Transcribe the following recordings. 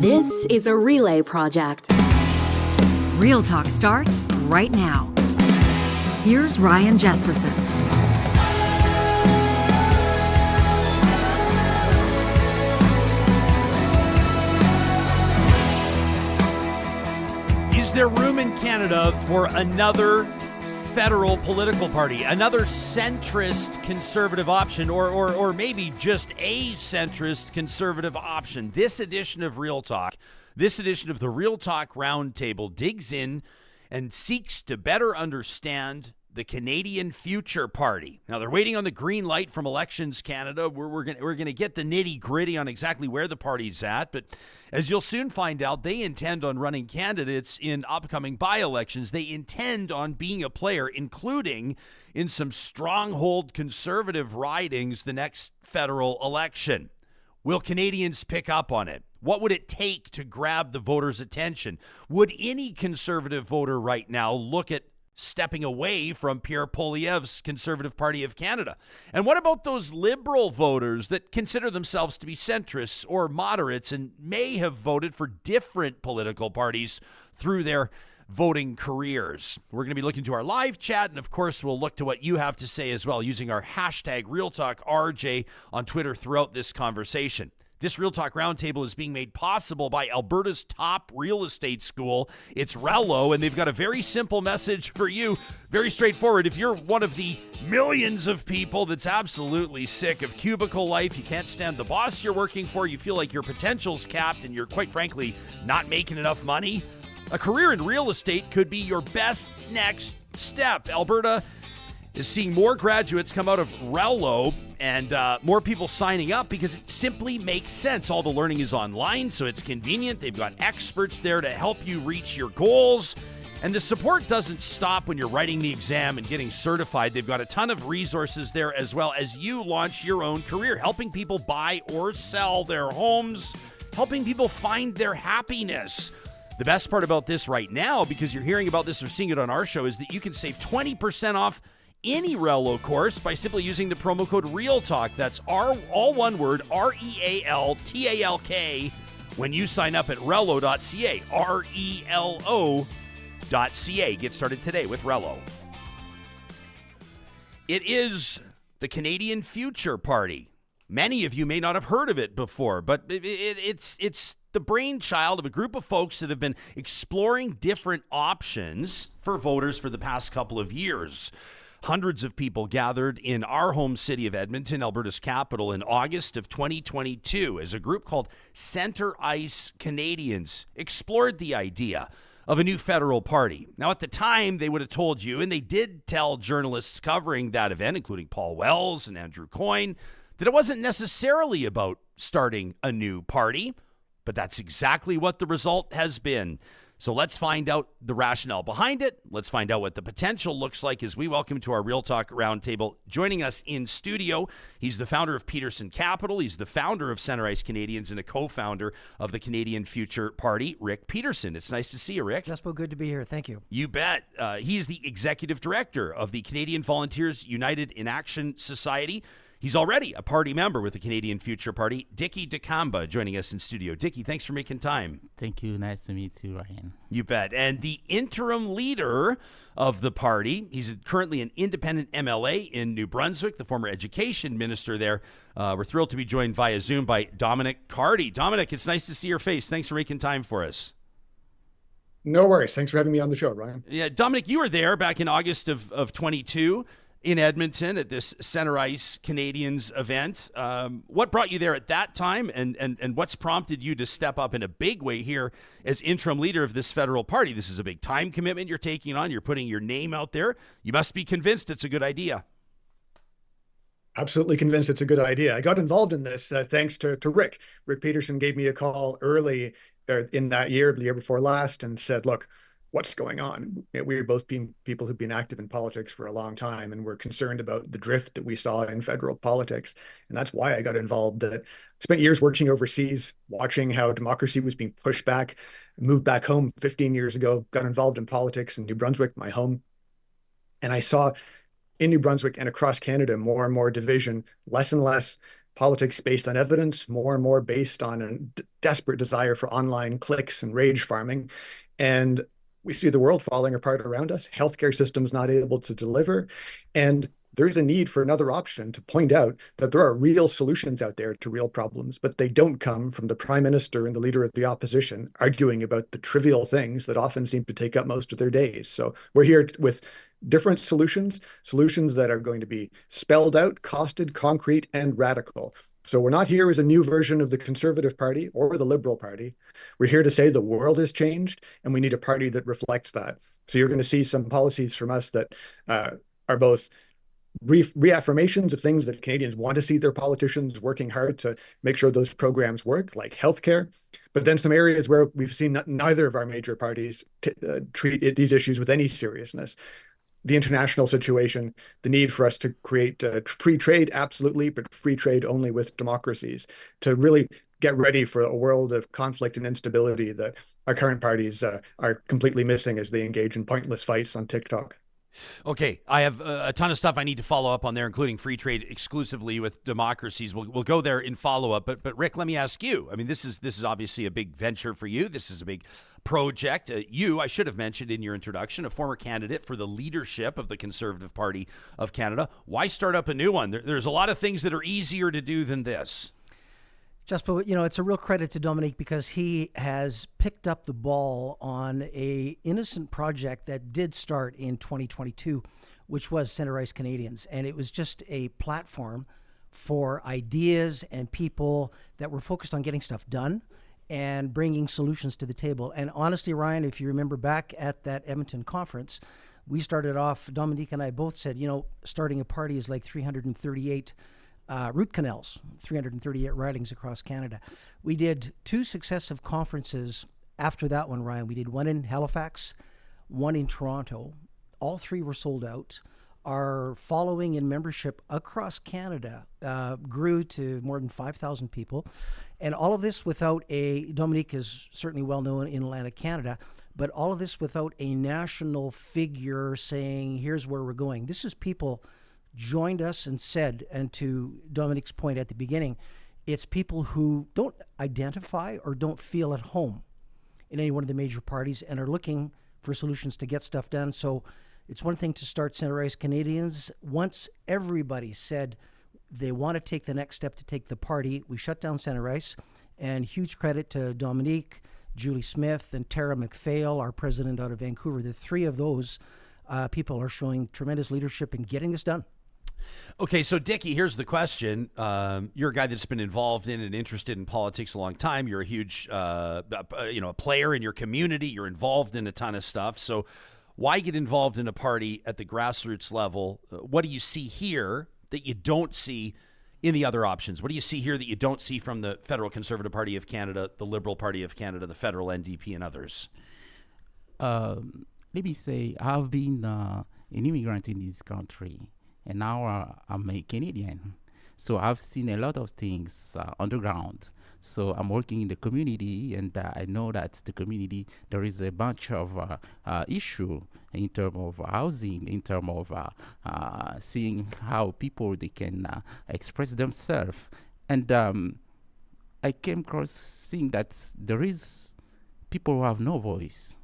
This is a relay project. Real Talk starts right now. Here's Ryan Jesperson. Is there room in Canada for another federal political party, another centrist conservative option, or maybe just a centrist conservative option? This edition of Real Talk, this edition of the Real Talk Roundtable digs in and seeks to better understand the Canadian Future Party. Now, they're waiting on the green light from Elections Canada. We're going to get the nitty-gritty on exactly where the party's at, but as you'll soon find out, they intend on running candidates in upcoming by-elections. They intend on being a player, including in some stronghold conservative ridings the next federal election. Will Canadians pick up on it? What would it take to grab the voters' attention? Would any conservative voter right now look at stepping away from Pierre Poilievre's Conservative Party of Canada? And what about those liberal voters that consider themselves to be centrists or moderates and may have voted for different political parties through their voting careers? We're going to be looking to our live chat, and of course we'll look to what you have to say as well using our hashtag RealTalkRJ on Twitter throughout this conversation. This Real Talk Roundtable is being made possible by Alberta's top real estate school. It's Rello, and they've got a very simple message for you. Very straightforward. If you're one of the millions of people that's absolutely sick of cubicle life, you can't stand the boss you're working for, you feel like your potential's capped, and you're quite frankly not making enough money, a career in real estate could be your best next step. Alberta is seeing more graduates come out of Rello and more people signing up because it simply makes sense. All the learning is online, so it's convenient. They've got experts there to help you reach your goals. And the support doesn't stop when you're writing the exam and getting certified. They've got a ton of resources there as well as you launch your own career, helping people buy or sell their homes, helping people find their happiness. The best part about this right now, because you're hearing about this or seeing it on our show, is that you can save 20% off any Rello course by simply using the promo code REALTALK. That's all one word, REALTALK, when you sign up at Rello.ca, RELO.ca. Get started today with Rello. It is the Canadian Future Party. Many of you may not have heard of it before, but it's the brainchild of a group of folks that have been exploring different options for voters for the past couple of years. Hundreds of people gathered in our home city of Edmonton, Alberta's capital, in August of 2022 as a group called Center Ice Canadians explored the idea of a new federal party. Now, at the time, they would have told you, and they did tell journalists covering that event, including Paul Wells and Andrew Coyne, that it wasn't necessarily about starting a new party, but that's exactly what the result has been. So let's find out the rationale behind it. Let's find out what the potential looks like as we welcome to our Real Talk Roundtable. Joining us in studio, he's the founder of Peterson Capital. He's the founder of Center Ice Canadians and a co-founder of the Canadian Future Party, Rick Peterson. It's nice to see you, Rick. Jespo, good to be here. Thank you. You bet. He is the executive director of the Canadian Volunteers United in Action Society. He's already a party member with the Canadian Future Party. Dicky Dikamba joining us in studio. Dicky, thanks for making time. Thank you. Nice to meet you, Ryan. You bet. And the interim leader of the party, he's currently an independent MLA in New Brunswick, the former education minister there. We're thrilled to be joined via Zoom by Dominic Cardy. Dominic, it's nice to see your face. Thanks for making time for us. No worries. Thanks for having me on the show, Ryan. Yeah, Dominic, you were there back in August of 22. In Edmonton at this Center Ice Canadians event. What brought you there at that time, and what's prompted you to step up in a big way here as interim leader of this federal party? This is a big time commitment you're taking on. You're putting your name out there. You must be convinced it's a good idea. Absolutely convinced it's a good idea. I got involved in this thanks to Rick. Rick Peterson gave me a call early in that year, the year before last, and said, look, what's going on? We're both people who've been active in politics for a long time, and we're concerned about the drift that we saw in federal politics. And that's why I got involved. Spent years working overseas, watching how democracy was being pushed back, moved back home 15 years ago, got involved in politics in New Brunswick, my home. And I saw in New Brunswick and across Canada more and more division, less and less politics based on evidence, more and more based on a desperate desire for online clicks and rage farming. And we see the world falling apart around us, healthcare systems not able to deliver. And there's a need for another option to point out that there are real solutions out there to real problems, but they don't come from the prime minister and the leader of the opposition arguing about the trivial things that often seem to take up most of their days. So we're here with different solutions that are going to be spelled out, costed, concrete, and radical. So we're not here as a new version of the Conservative Party or the Liberal Party. We're here to say the world has changed and we need a party that reflects that. So you're going to see some policies from us that are both reaffirmations of things that Canadians want to see their politicians working hard to make sure those programs work, like healthcare, but then some areas where we've seen neither of our major parties treat these issues with any seriousness. The international situation, the need for us to create free trade, absolutely, but free trade only with democracies, to really get ready for a world of conflict and instability that our current parties are completely missing as they engage in pointless fights on TikTok. Okay, I have a ton of stuff I need to follow up on there, including free trade exclusively with democracies. We'll go there in follow up. But Rick, let me ask you. I mean, this is obviously a big venture for you. This is a big project. I should have mentioned in your introduction, a former candidate for the leadership of the Conservative Party of Canada. Why start up a new one? There's a lot of things that are easier to do than this. Jasper, it's a real credit to Dominic because he has picked up the ball on a innocent project that did start in 2022, which was Center Ice Canadians. And it was just a platform for ideas and people that were focused on getting stuff done and bringing solutions to the table. And honestly, Ryan, if you remember back at that Edmonton conference, we started off, Dominic and I both said, starting a party is like 338 root canals, 338 ridings across Canada. We did 2 successive conferences after that one, Ryan. We did one in Halifax, one in Toronto. All 3 were sold out. Our following and membership across Canada grew to more than 5,000 people. And all of this without Dominic is certainly well known in Atlantic Canada, but all of this without a national figure saying, here's where we're going. This is people joined us and said, and to Dominic's point at the beginning, it's people who don't identify or don't feel at home in any one of the major parties and are looking for solutions to get stuff done. So it's one thing to start Center Ice Canadians. Once everybody said they want to take the next step to take the party, we shut down Center Ice. And huge credit to Dominic, Julie Smith, and Tara McPhail, our president out of Vancouver. The 3 of those people are showing tremendous leadership in getting this done. Okay, so Dicky, here's the question. You're a guy that's been involved in and interested in politics a long time. You're a huge, a player in your community. You're involved in a ton of stuff. So why get involved in a party at the grassroots level? What do you see here that you don't see in the other options? What do you see here that you don't see from the Federal Conservative Party of Canada, the Liberal Party of Canada, the Federal NDP, and others? Let me say, I've been an immigrant in this country, and now I'm a Canadian. So I've seen a lot of things underground. So I'm working in the community, and I know that the community, there is a bunch of issue in terms of housing, in terms of seeing how people they can express themselves. And I came across seeing that there is people who have no voice.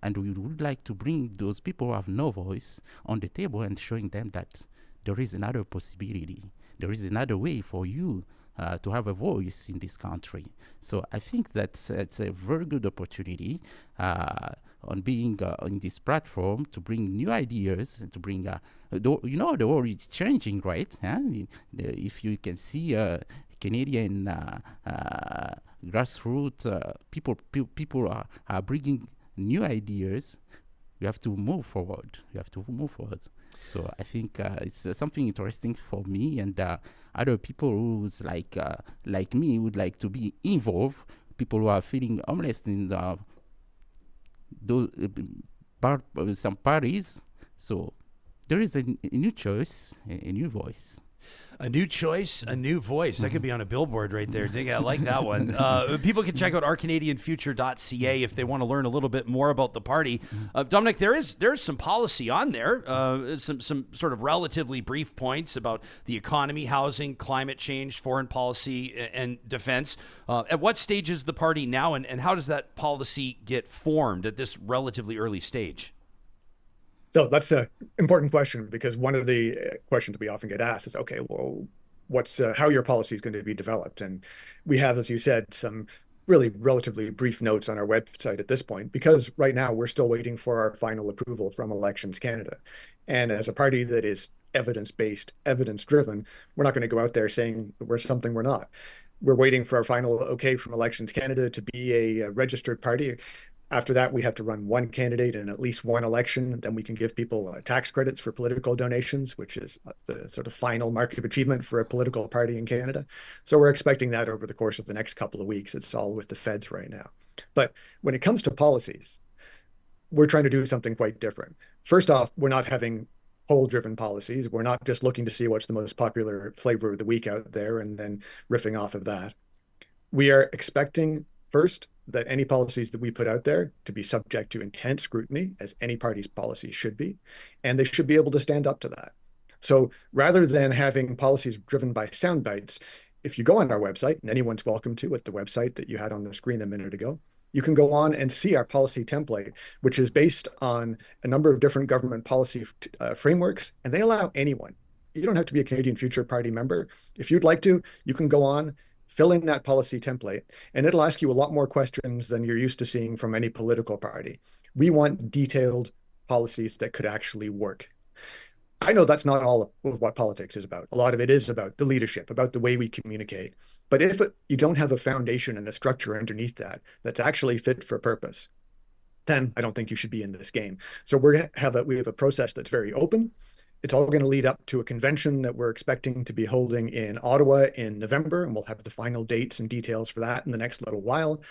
And we would like to bring those people who have no voice on the table and showing them that there is another possibility. There is another way for you to have a voice in this country. So I think that's it's a very good opportunity on being on this platform to bring new ideas and to bring, the world is changing, right? If you can see Canadian grassroots people are bringing new ideas. You have to move forward. So I think it's something interesting for me and other people who's like me would like to be involved. People who are feeling homeless in some parties. So there is a new choice, a new voice. A new choice, a new voice. That could be on a billboard right there. I like that one. People can check out ourcanadianfuture.ca if they want to learn a little bit more about the party. Dominic, there's some policy on there, some sort of relatively brief points about the economy, housing, climate change, foreign policy, and defense. At what stage is the party now, and how does that policy get formed at this relatively early stage? So that's an important question, because one of the questions we often get asked is, okay, well, what's how your policy is going to be developed? And we have, as you said, some really relatively brief notes on our website at this point, because right now we're still waiting for our final approval from Elections Canada. And as a party that is evidence-based, evidence-driven, we're not going to go out there saying we're something we're not. We're waiting for our final okay from Elections Canada to be a registered party. After that, we have to run one candidate in at least one election. Then we can give people tax credits for political donations, which is the sort of final mark of achievement for a political party in Canada. So we're expecting that over the course of the next couple of weeks. It's all with the feds right now. But when it comes to policies, we're trying to do something quite different. First off, we're not having poll-driven policies. We're not just looking to see what's the most popular flavor of the week out there and then riffing off of that. We are expecting, first, that any policies that we put out there to be subject to intense scrutiny, as any party's policy should be, and they should be able to stand up to that. So rather than having policies driven by sound bites, if you go on our website, and anyone's welcome to at the website that you had on the screen a minute ago, you can go on and see our policy template, which is based on a number of different government policy frameworks, and they allow anyone. You don't have to be a Canadian Future Party member. If you'd like to, you can go on, fill in that policy template, and it'll ask you a lot more questions than you're used to seeing from any political party. We want detailed policies that could actually work. I know that's not all of what politics is about. A lot of it is about the leadership, about the way we communicate. But if you don't have a foundation and a structure underneath that that's actually fit for purpose, then I don't think you should be in this game. So we have a process that's very open. It's all going to lead up to a convention that we're expecting to be holding in Ottawa in November, and we'll have the final dates and details for that in the next little while.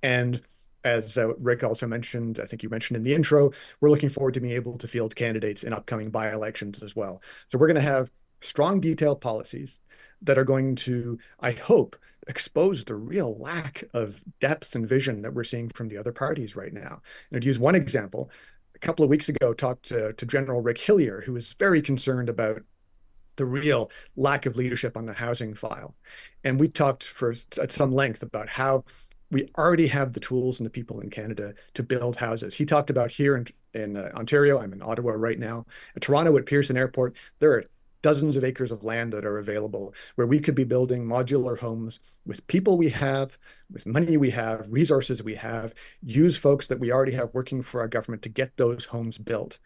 And as Rick also mentioned, I think you mentioned in the intro, we're looking forward to being able to field candidates in upcoming by-elections as well. So we're going to have strong, detailed policies that are going to, I hope, expose the real lack of depth and vision that we're seeing from the other parties right now. And to use one example, a couple of weeks ago, talked to General Rick Hillier, who is very concerned about the real lack of leadership on the housing file. And we talked at some length about how we already have the tools and the people in Canada to build houses. He talked about here in Ontario, I'm in Ottawa right now, at Toronto at Pearson Airport, there are dozens of acres of land that are available where we could be building modular homes with people we have, with money we have, resources we have, use folks that we already have working for our government to get those homes built.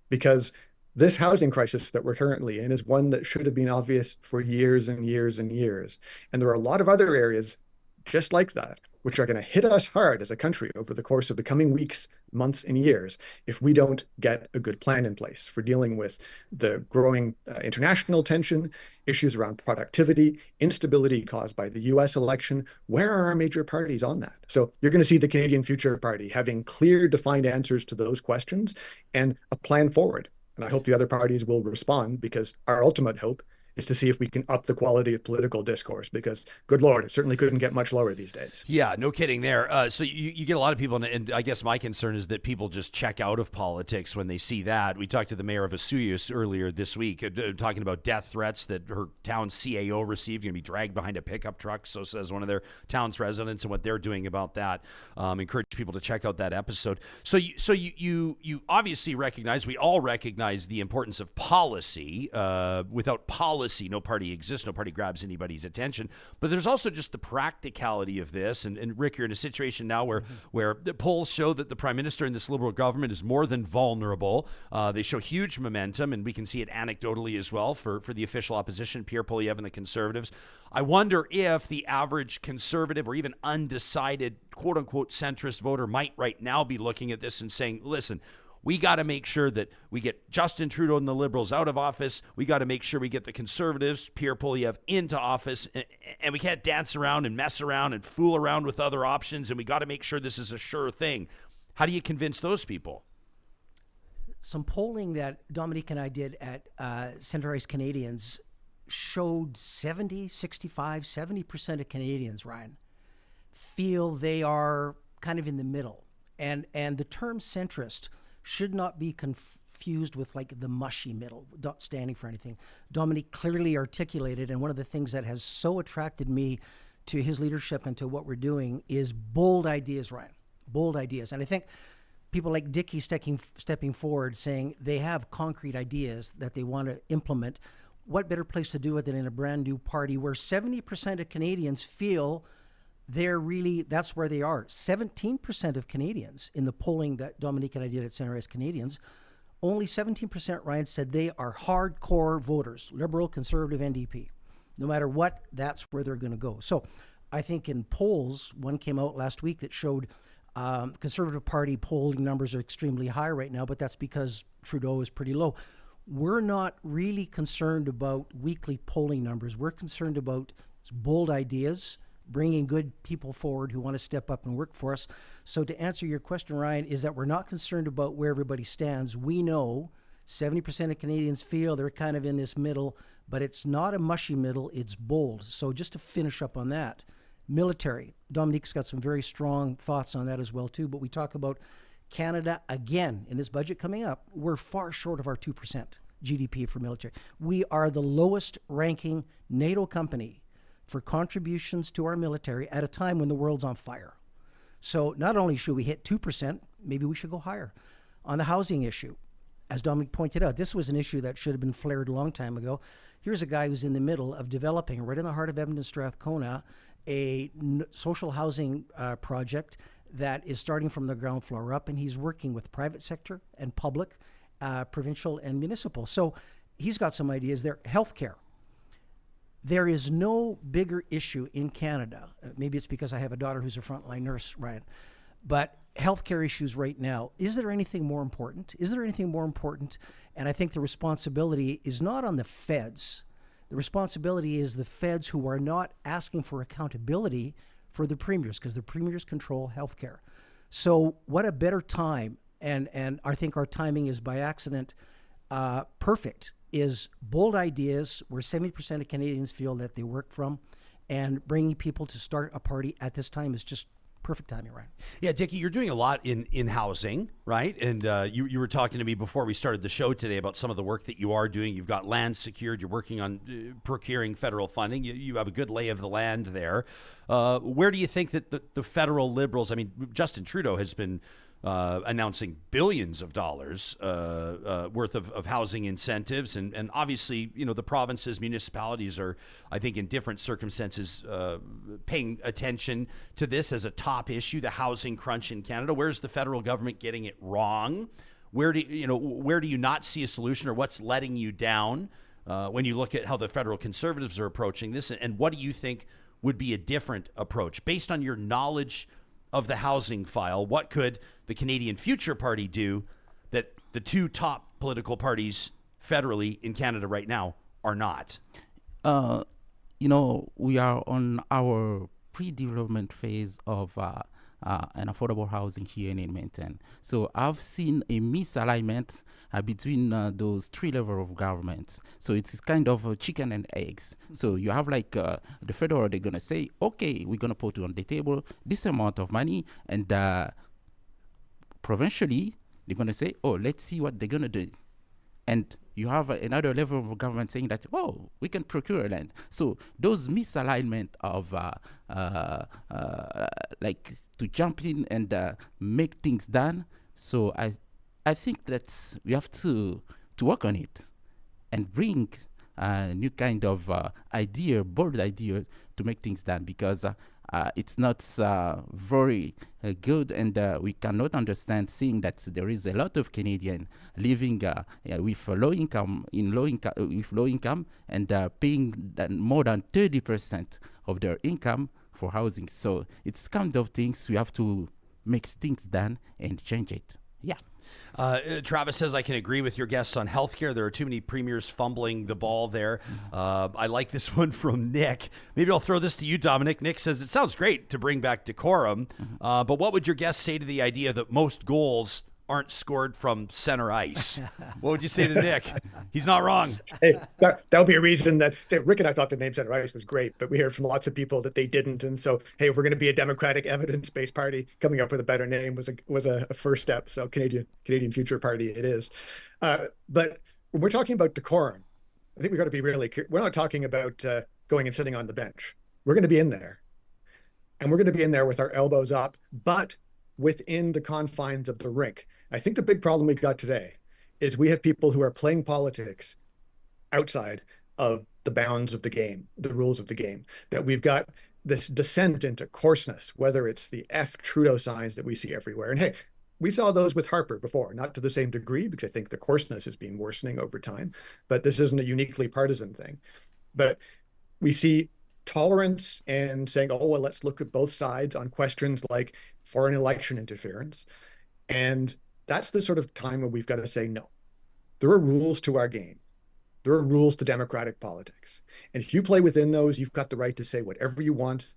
Because this housing crisis that we're currently in is one that should have been obvious for years and years and years. And there are a lot of other areas just like that, which are going to hit us hard as a country over the course of the coming weeks, months, and years if we don't get a good plan in place for dealing with the growing international tension, issues around productivity, instability caused by the US election. Where are our major parties on that? So you're going to see the Canadian Future Party having clear, defined answers to those questions and a plan forward. And I hope the other parties will respond, because our ultimate hope is to see if we can up the quality of political discourse, because, good Lord, it certainly couldn't get much lower these days. Yeah, no kidding there. So you get a lot of people, and I guess my concern is that people just check out of politics when they see that. We talked to the mayor of Vesuvius earlier this week, talking about death threats that her town's CAO received, going to be dragged behind a pickup truck, so says one of their town's residents, and what they're doing about that. Encourage people to check out that episode. So you obviously recognize, we all recognize the importance of policy. Without policy, no party exists, no party grabs anybody's attention. But there's also just the practicality of this. And Rick, you're in a situation now where the polls show that the Prime Minister in this Liberal government is more than vulnerable. They show huge momentum, and we can see it anecdotally as well for the official opposition, Pierre Poilievre and the Conservatives. I wonder if the average Conservative or even undecided, quote-unquote, centrist voter might right now be looking at this and saying, listen, we got to make sure that we get Justin Trudeau and the Liberals out of office. We got to make sure we get the Conservatives, Pierre Poilievre, into office. And we can't dance around and mess around and fool around with other options. And we got to make sure this is a sure thing. How do you convince those people? Some polling that Dominic and I did at Centrist Canadians showed 70% of Canadians, Ryan, feel they are kind of in the middle. And the term centrist should not be confused with like the mushy middle, not standing for anything. Dominic clearly articulated, and one of the things that has so attracted me to his leadership and to what we're doing is bold ideas, Ryan, bold ideas. And I think people like Dicky stepping forward saying they have concrete ideas that they want to implement. What better place to do it than in a brand new party where 70% of Canadians feel that's where they are. 17% of Canadians in the polling that Dominic and I did at Centrist Canadians, only 17%, Ryan, said they are hardcore voters, Liberal, Conservative, NDP. No matter what, that's where they're going to go. So I think in polls, one came out last week that showed Conservative Party polling numbers are extremely high right now, but that's because Trudeau is pretty low. We're not really concerned about weekly polling numbers. We're concerned about bold ideas, bringing good people forward who want to step up and work for us. So to answer your question, Ryan, is that we're not concerned about where everybody stands. We know 70% of Canadians feel they're kind of in this middle, but it's not a mushy middle, it's bold. So just to finish up on that, military. Dominique's got some very strong thoughts on that as well too, but we talk about Canada again in this budget coming up. We're far short of our 2% GDP for military. We are the lowest ranking NATO company for contributions to our military at a time when the world's on fire. So not only should we hit 2%, maybe we should go higher. On the housing issue, as Dominic pointed out, this was an issue that should have been flared a long time ago. Here's a guy who's in the middle of developing, right in the heart of Edmonton, Strathcona, a social housing project that is starting from the ground floor up, and he's working with private sector and public, provincial and municipal. So he's got some ideas there. Healthcare. There is no bigger issue in Canada. Maybe it's because I have a daughter who's a frontline nurse, Ryan. But healthcare issues right now, is there anything more important? Is there anything more important? And I think the responsibility is not on the feds. The responsibility is the feds who are not asking for accountability for the premiers, because the premiers control healthcare. So what a better time, and I think our timing is by accident perfect, is bold ideas where 70% of Canadians feel that they work from, and bringing people to start a party at this time is just perfect timing, right? Yeah, Dicky, you're doing a lot in housing, right? And you were talking to me before we started the show today about some of the work that you are doing. You've got land secured. You're working on procuring federal funding. You have a good lay of the land there. Where do you think that the federal Liberals, I mean, Justin Trudeau has been announcing billions of dollars worth of housing incentives. And obviously, you know, the provinces, municipalities are, I think, in different circumstances, paying attention to this as a top issue, the housing crunch in Canada. Where's the federal government getting it wrong? Where do you not see a solution, or what's letting you down when you look at how the federal Conservatives are approaching this? And what do you think would be a different approach based on your knowledge of the housing file? What could the Canadian Future Party do that the two top political parties federally in Canada right now are not? We are on our pre-development phase of an affordable housing here in Edmonton. So I've seen a misalignment between those three levels of government. So it's kind of a chicken and eggs. So you have like the federal, they're going to say, okay, we're going to put on the table this amount of money, and provincially, they're going to say, oh, let's see what they're going to do. And you have another level of government saying that, oh, we can procure land. So those misalignment of like to jump in and make things done. So I think that we have to work on it and bring a new kind of bold idea to make things done, because it's not very good, and we cannot understand seeing that there is a lot of Canadians living with low income, and paying more than 30% of their income for housing. So it's kind of things we have to make things done and change it. Yeah. Travis says, I can agree with your guests on healthcare. There are too many premiers fumbling the ball there. I like this one from Nick. Maybe I'll throw this to you, Dominic. Nick says, it sounds great to bring back decorum, but what would your guests say to the idea that most goals aren't scored from center ice. What would you say to Nick? He's not wrong. Hey, that would be a reason that Rick and I thought the name Center Ice was great, but we heard from lots of people that they didn't. And so, hey, if we're going to be a democratic, evidence-based party, coming up with a better name was a first step. So Canadian Future Party it is. But when we're talking about decorum, I think we've got to be really clear. We're not talking about going and sitting on the bench. We're going to be in there. And we're going to be in there with our elbows up, but within the confines of the rink. I think the big problem we've got today is we have people who are playing politics outside of the bounds of the game, the rules of the game, that we've got this descent into coarseness, whether it's the F Trudeau signs that we see everywhere. And hey, we saw those with Harper before, not to the same degree, because I think the coarseness has been worsening over time, but this isn't a uniquely partisan thing. But we see tolerance and saying, oh, well, let's look at both sides on questions like foreign election interference. And that's the sort of time where we've got to say, no, there are rules to our game. There are rules to democratic politics. And if you play within those, you've got the right to say whatever you want,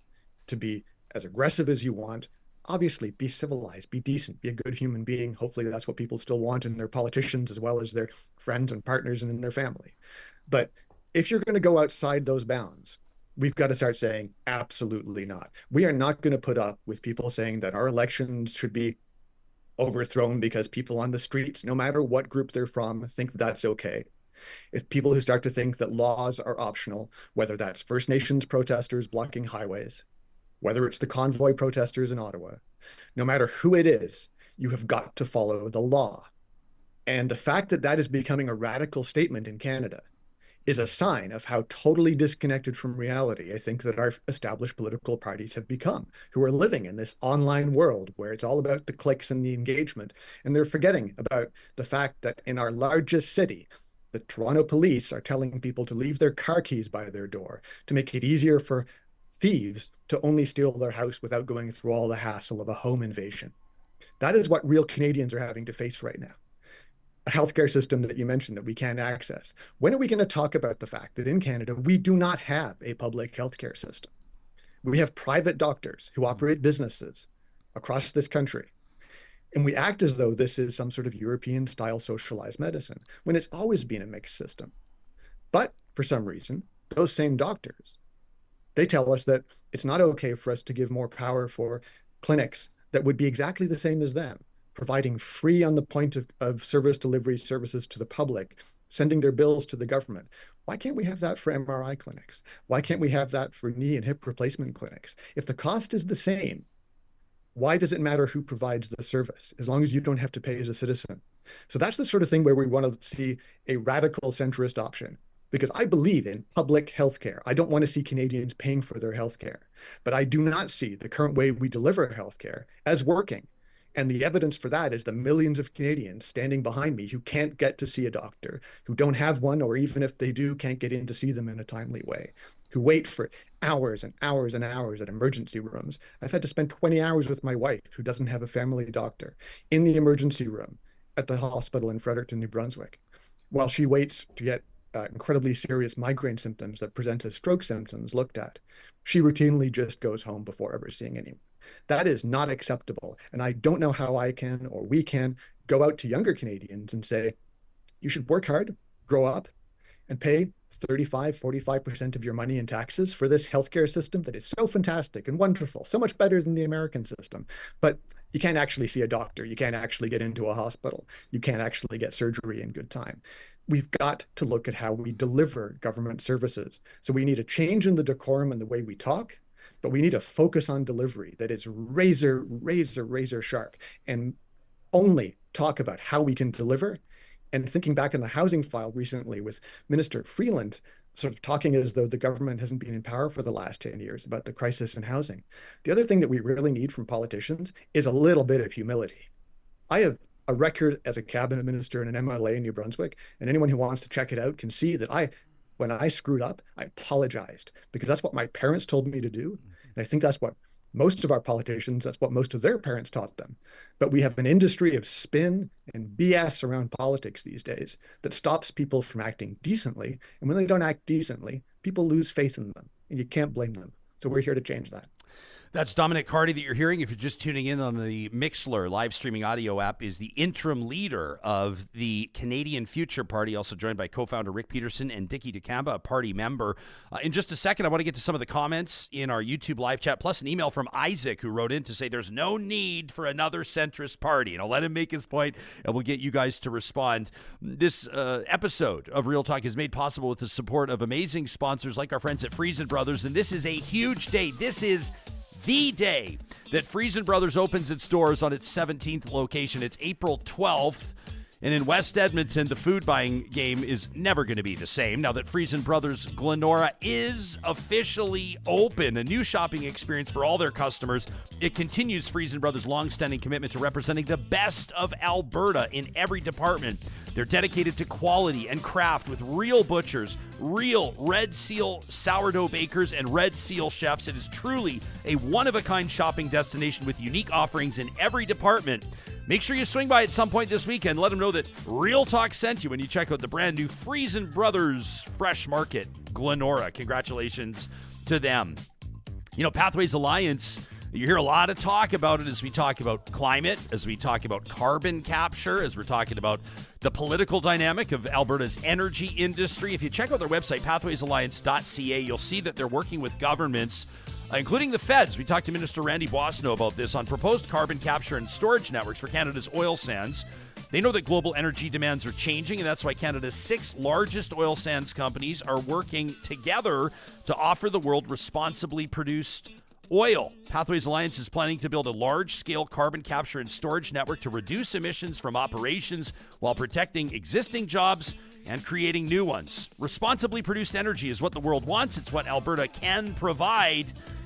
to be as aggressive as you want. Obviously, be civilized, be decent, be a good human being. Hopefully that's what people still want in their politicians as well as their friends and partners and in their family. But if you're going to go outside those bounds, we've got to start saying, absolutely not. We are not going to put up with people saying that our elections should be overthrown because people on the streets, no matter what group they're from, think that's okay. If people who start to think that laws are optional, whether that's First Nations protesters blocking highways, whether it's the convoy protesters in Ottawa, no matter who it is, you have got to follow the law. And the fact that that is becoming a radical statement in Canada is a sign of how totally disconnected from reality I think that our established political parties have become, who are living in this online world where it's all about the clicks and the engagement. And they're forgetting about the fact that in our largest city, the Toronto police are telling people to leave their car keys by their door to make it easier for thieves to only steal their house without going through all the hassle of a home invasion. That is what real Canadians are having to face right now. A healthcare system that you mentioned that we can't access. When are we going to talk about the fact that in Canada, we do not have a public healthcare system? We have private doctors who operate businesses across this country. And we act as though this is some sort of European-style socialized medicine, when it's always been a mixed system. But for some reason, those same doctors, they tell us that it's not okay for us to give more power for clinics that would be exactly the same as them, providing free on the point of service delivery services to the public, sending their bills to the government. Why can't we have that for MRI clinics? Why can't we have that for knee and hip replacement clinics? If the cost is the same, why does it matter who provides the service, as long as you don't have to pay as a citizen? So that's the sort of thing where we want to see a radical centrist option, because I believe in public healthcare. I don't want to see Canadians paying for their healthcare, but I do not see the current way we deliver healthcare as working. And the evidence for that is the millions of Canadians standing behind me who can't get to see a doctor, who don't have one, or even if they do, can't get in to see them in a timely way, who wait for hours and hours and hours at emergency rooms. I've had to spend 20 hours with my wife, who doesn't have a family doctor, in the emergency room at the hospital in Fredericton, New Brunswick, while she waits to get incredibly serious migraine symptoms that present as stroke symptoms looked at. She routinely just goes home before ever seeing anyone. That is not acceptable. And I don't know how I can, or we can, go out to younger Canadians and say, you should work hard, grow up, and pay 35, 45% of your money in taxes for this healthcare system that is so fantastic and wonderful, so much better than the American system. But you can't actually see a doctor. You can't actually get into a hospital. You can't actually get surgery in good time. We've got to look at how we deliver government services. So we need a change in the decorum and the way we talk, but we need a focus on delivery that is razor sharp, and only talk about how we can deliver. And thinking back in the housing file recently with Minister Freeland, sort of talking as though the government hasn't been in power for the last 10 years about the crisis in housing. The other thing that we really need from politicians is a little bit of humility. I have a record as a cabinet minister and an MLA in New Brunswick, and anyone who wants to check it out can see that when I screwed up, I apologized, because that's what my parents told me to do. And I think that's what most of our politicians, that's what most of their parents taught them. But we have an industry of spin and BS around politics these days that stops people from acting decently. And when they don't act decently, people lose faith in them, and you can't blame them. So we're here to change that. That's Dominic Cardy that you're hearing. If you're just tuning in on the Mixlr live streaming audio app, is the interim leader of the Canadian Future Party, also joined by co-founder Rick Peterson and Dicky Dikamba, a party member. In just a second, I want to get to some of the comments in our YouTube live chat, plus an email from Isaac, who wrote in to say there's no need for another centrist party. And I'll let him make his point, and we'll get you guys to respond. This episode of Real Talk is made possible with the support of amazing sponsors like our friends at Friesen Brothers, and this is a huge day. This is the day that Friesen Brothers opens its doors on its 17th location. It's April 12th. And in West Edmonton, the food buying game is never going to be the same now that Friesen Brothers Glenora is officially open, a new shopping experience for all their customers. It continues Friesen Brothers' long-standing commitment to representing the best of Alberta in every department. They're dedicated to quality and craft with real butchers, real Red Seal sourdough bakers, and Red Seal chefs. It is truly a one-of-a-kind shopping destination with unique offerings in every department. Make sure you swing by at some point this weekend. Let them know that Real Talk sent you when you check out the brand new Friesen Brothers Fresh Market, Glenora. Congratulations to them. You know, Pathways Alliance, you hear a lot of talk about it as we talk about climate, as we talk about carbon capture, as we're talking about the political dynamic of Alberta's energy industry. If you check out their website, pathwaysalliance.ca, you'll see that they're working with governments, including the feds. We talked to Minister Randy Boissonnault about this on proposed carbon capture and storage networks for Canada's oil sands. They know that global energy demands are changing, and that's why Canada's 6 largest oil sands companies are working together to offer the world responsibly produced oil. Pathways Alliance is planning to build a large-scale carbon capture and storage network to reduce emissions from operations while protecting existing jobs and creating new ones. Responsibly produced energy is what the world wants. It's what Alberta can provide.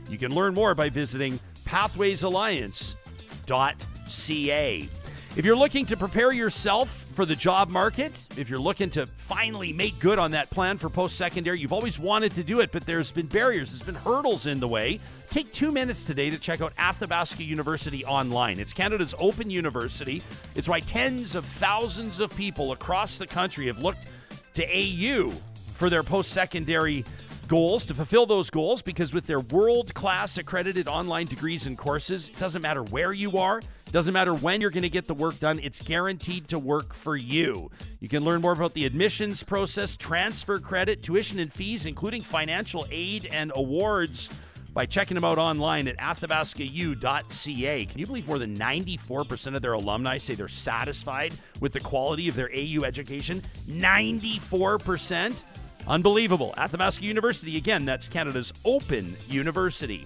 You can learn more by visiting pathwaysalliance.ca. If you're looking to prepare yourself for the job market, if you're looking to finally make good on that plan for post-secondary, you've always wanted to do it, but there's been barriers, there's been hurdles in the way. Take 2 minutes today to check out Athabasca University online. It's Canada's open university. It's why tens of thousands of people across the country have looked to AU for their post-secondary goals, to fulfill those goals, because with their world-class accredited online degrees and courses, it doesn't matter where you are, it doesn't matter when you're going to get the work done, it's guaranteed to work for you. You can learn more about the admissions process, transfer credit, tuition and fees, including financial aid and awards, by checking them out online at athabascau.ca. Can you believe more than 94% of their alumni say they're satisfied with the quality of their AU education? 94%? Unbelievable. Athabasca University, again, that's Canada's open university.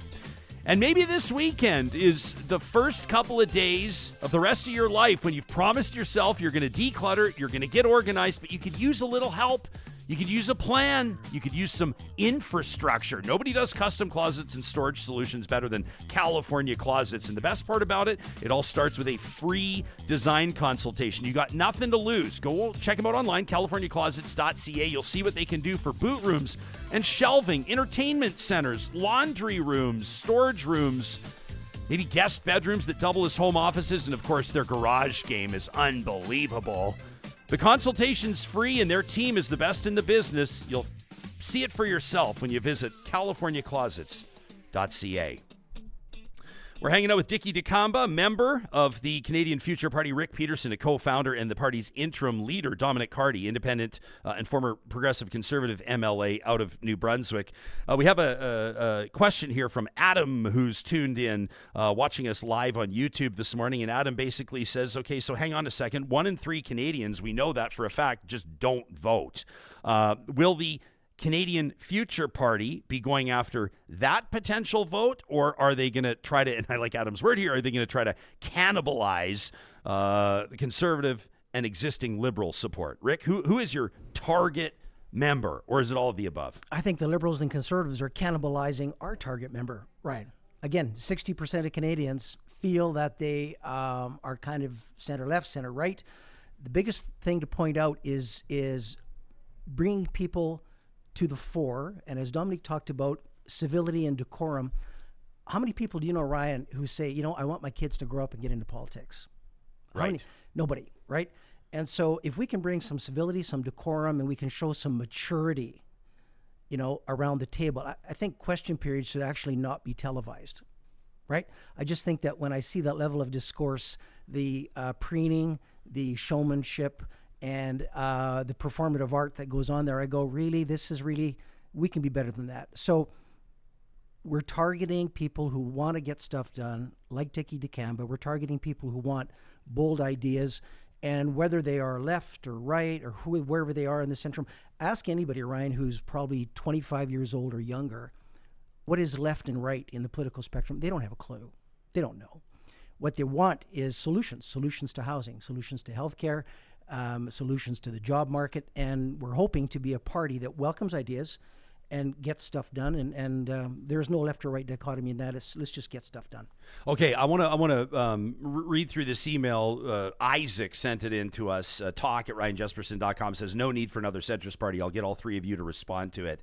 And maybe this weekend is the first couple of days of the rest of your life when you've promised yourself you're going to declutter, you're going to get organized, but you could use a little help. You could use a plan. You could use some infrastructure. Nobody does custom closets and storage solutions better than California Closets. And the best part about it, it all starts with a free design consultation. You got nothing to lose. Go check them out online, californiaclosets.ca. You'll see what they can do for boot rooms and shelving, entertainment centers, laundry rooms, storage rooms, maybe guest bedrooms that double as home offices. And of course, their garage game is unbelievable. The consultation's free, and their team is the best in the business. You'll see it for yourself when you visit californiaclosets.ca. We're hanging out with Dicky Dikamba, member of the Canadian Future Party, Rick Peterson, a co-founder, and the party's interim leader, Dominic Cardy, independent and former progressive conservative MLA out of New Brunswick. We have a question here from Adam, who's tuned in, watching us live on YouTube this morning. And Adam basically says, okay, so hang on a second. 1 in 3 Canadians, we know that for a fact, just don't vote. Will the Canadian Future Party be going after that potential vote, or are they going to try to, and I like Adam's word here, are they going to try to cannibalize the conservative and existing liberal support? Rick, who is your target member, or is it all of the above? I think the Liberals and Conservatives are cannibalizing our target member. Right. Again, 60% of Canadians feel that they are kind of center-left, center-right. The biggest thing to point out is bringing people to the fore, and as Dominic talked about, civility and decorum. How many people do you know, Ryan, who say, I want my kids to grow up and get into politics? Right. Nobody, right? And so if we can bring some civility, some decorum, and we can show some maturity, around the table, I think question periods should actually not be televised. right? I just think that when I see that level of discourse, the preening, the showmanship, and the performative art that goes on there, I go, really, we can be better than that. So we're targeting people who want to get stuff done, like Dicky Dikamba. We're targeting people who want bold ideas, and whether they are left or right or wherever they are in the Centrum, ask anybody, Ryan, who's probably 25 years old or younger, what is left and right in the political spectrum. They don't have a clue. They don't know. What they want is solutions to housing, solutions to healthcare, solutions to the job market, and we're hoping to be a party that welcomes ideas and get stuff done. And there's no left or right dichotomy in that. Let's just get stuff done. Okay, I want to read through this email. Isaac sent it in to us. Talk@ryanjesperson.com says, no need for another centrist party. I'll get all three of you to respond to it.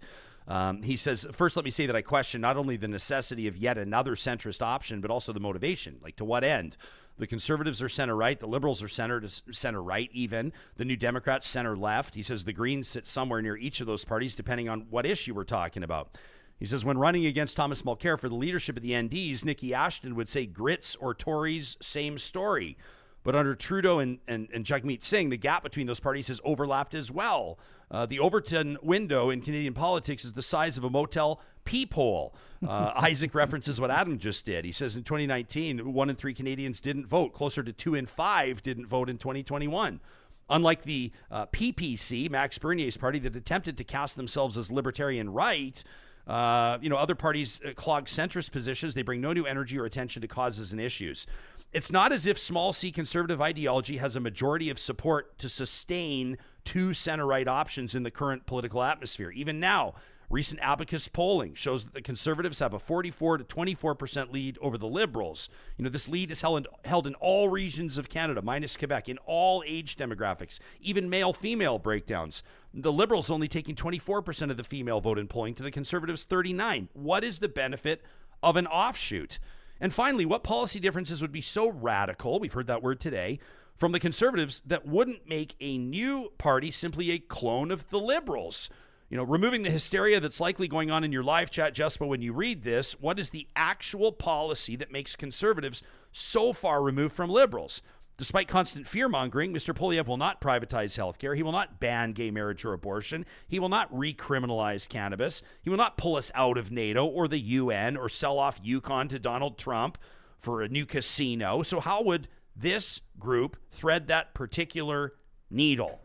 He says, first, let me say that I question not only the necessity of yet another centrist option, but also the motivation. Like, to what end? The Conservatives are center-right. The Liberals are center-right even. The New Democrats center-left. He says the Greens sit somewhere near each of those parties, depending on what issue we're talking about. He says when running against Thomas Mulcair for the leadership of the NDs, Nikki Ashton would say Grits or Tories, same story. But under Trudeau and Jagmeet Singh, the gap between those parties has overlapped as well. The Overton window in Canadian politics is the size of a motel peephole. Isaac references what Adam just did. He says in 2019, 1 in 3 Canadians didn't vote. Closer to 2 in 5 didn't vote in 2021. Unlike the PPC, Max Bernier's party, that attempted to cast themselves as libertarian right, other parties clog centrist positions. They bring no new energy or attention to causes and issues. It's not as if small c conservative ideology has a majority of support to sustain two center-right options in the current political atmosphere. Even now, recent Abacus polling shows that the Conservatives have a 44 to 24% lead over the Liberals. This lead is held in all regions of Canada, minus Quebec, in all age demographics, even male-female breakdowns. The Liberals only taking 24% of the female vote in polling to the Conservatives 39%. What is the benefit of an offshoot? And finally, what policy differences would be so radical, we've heard that word today, from the Conservatives that wouldn't make a new party simply a clone of the Liberals? Removing the hysteria that's likely going on in your live chat, Jespa, when you read this, what is the actual policy that makes Conservatives so far removed from Liberals? Despite constant fear-mongering, Mr. Poilievre will not privatize healthcare. He will not ban gay marriage or abortion. He will not recriminalize cannabis. He will not pull us out of NATO or the UN or sell off Yukon to Donald Trump for a new casino. So how would this group thread that particular needle?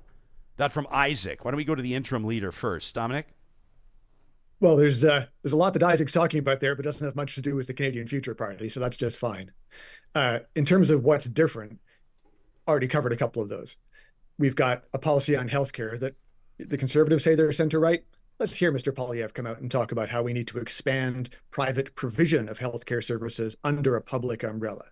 That from Isaac. Why don't we go to the interim leader first? Dominic? Well, there's a lot that Isaac's talking about there, but doesn't have much to do with the Canadian Future Party, so that's just fine. In terms of what's different, already covered a couple of those. We've got a policy on healthcare that the Conservatives say they're center-right. Let's hear Mr. Poilievre come out and talk about how we need to expand private provision of healthcare services under a public umbrella.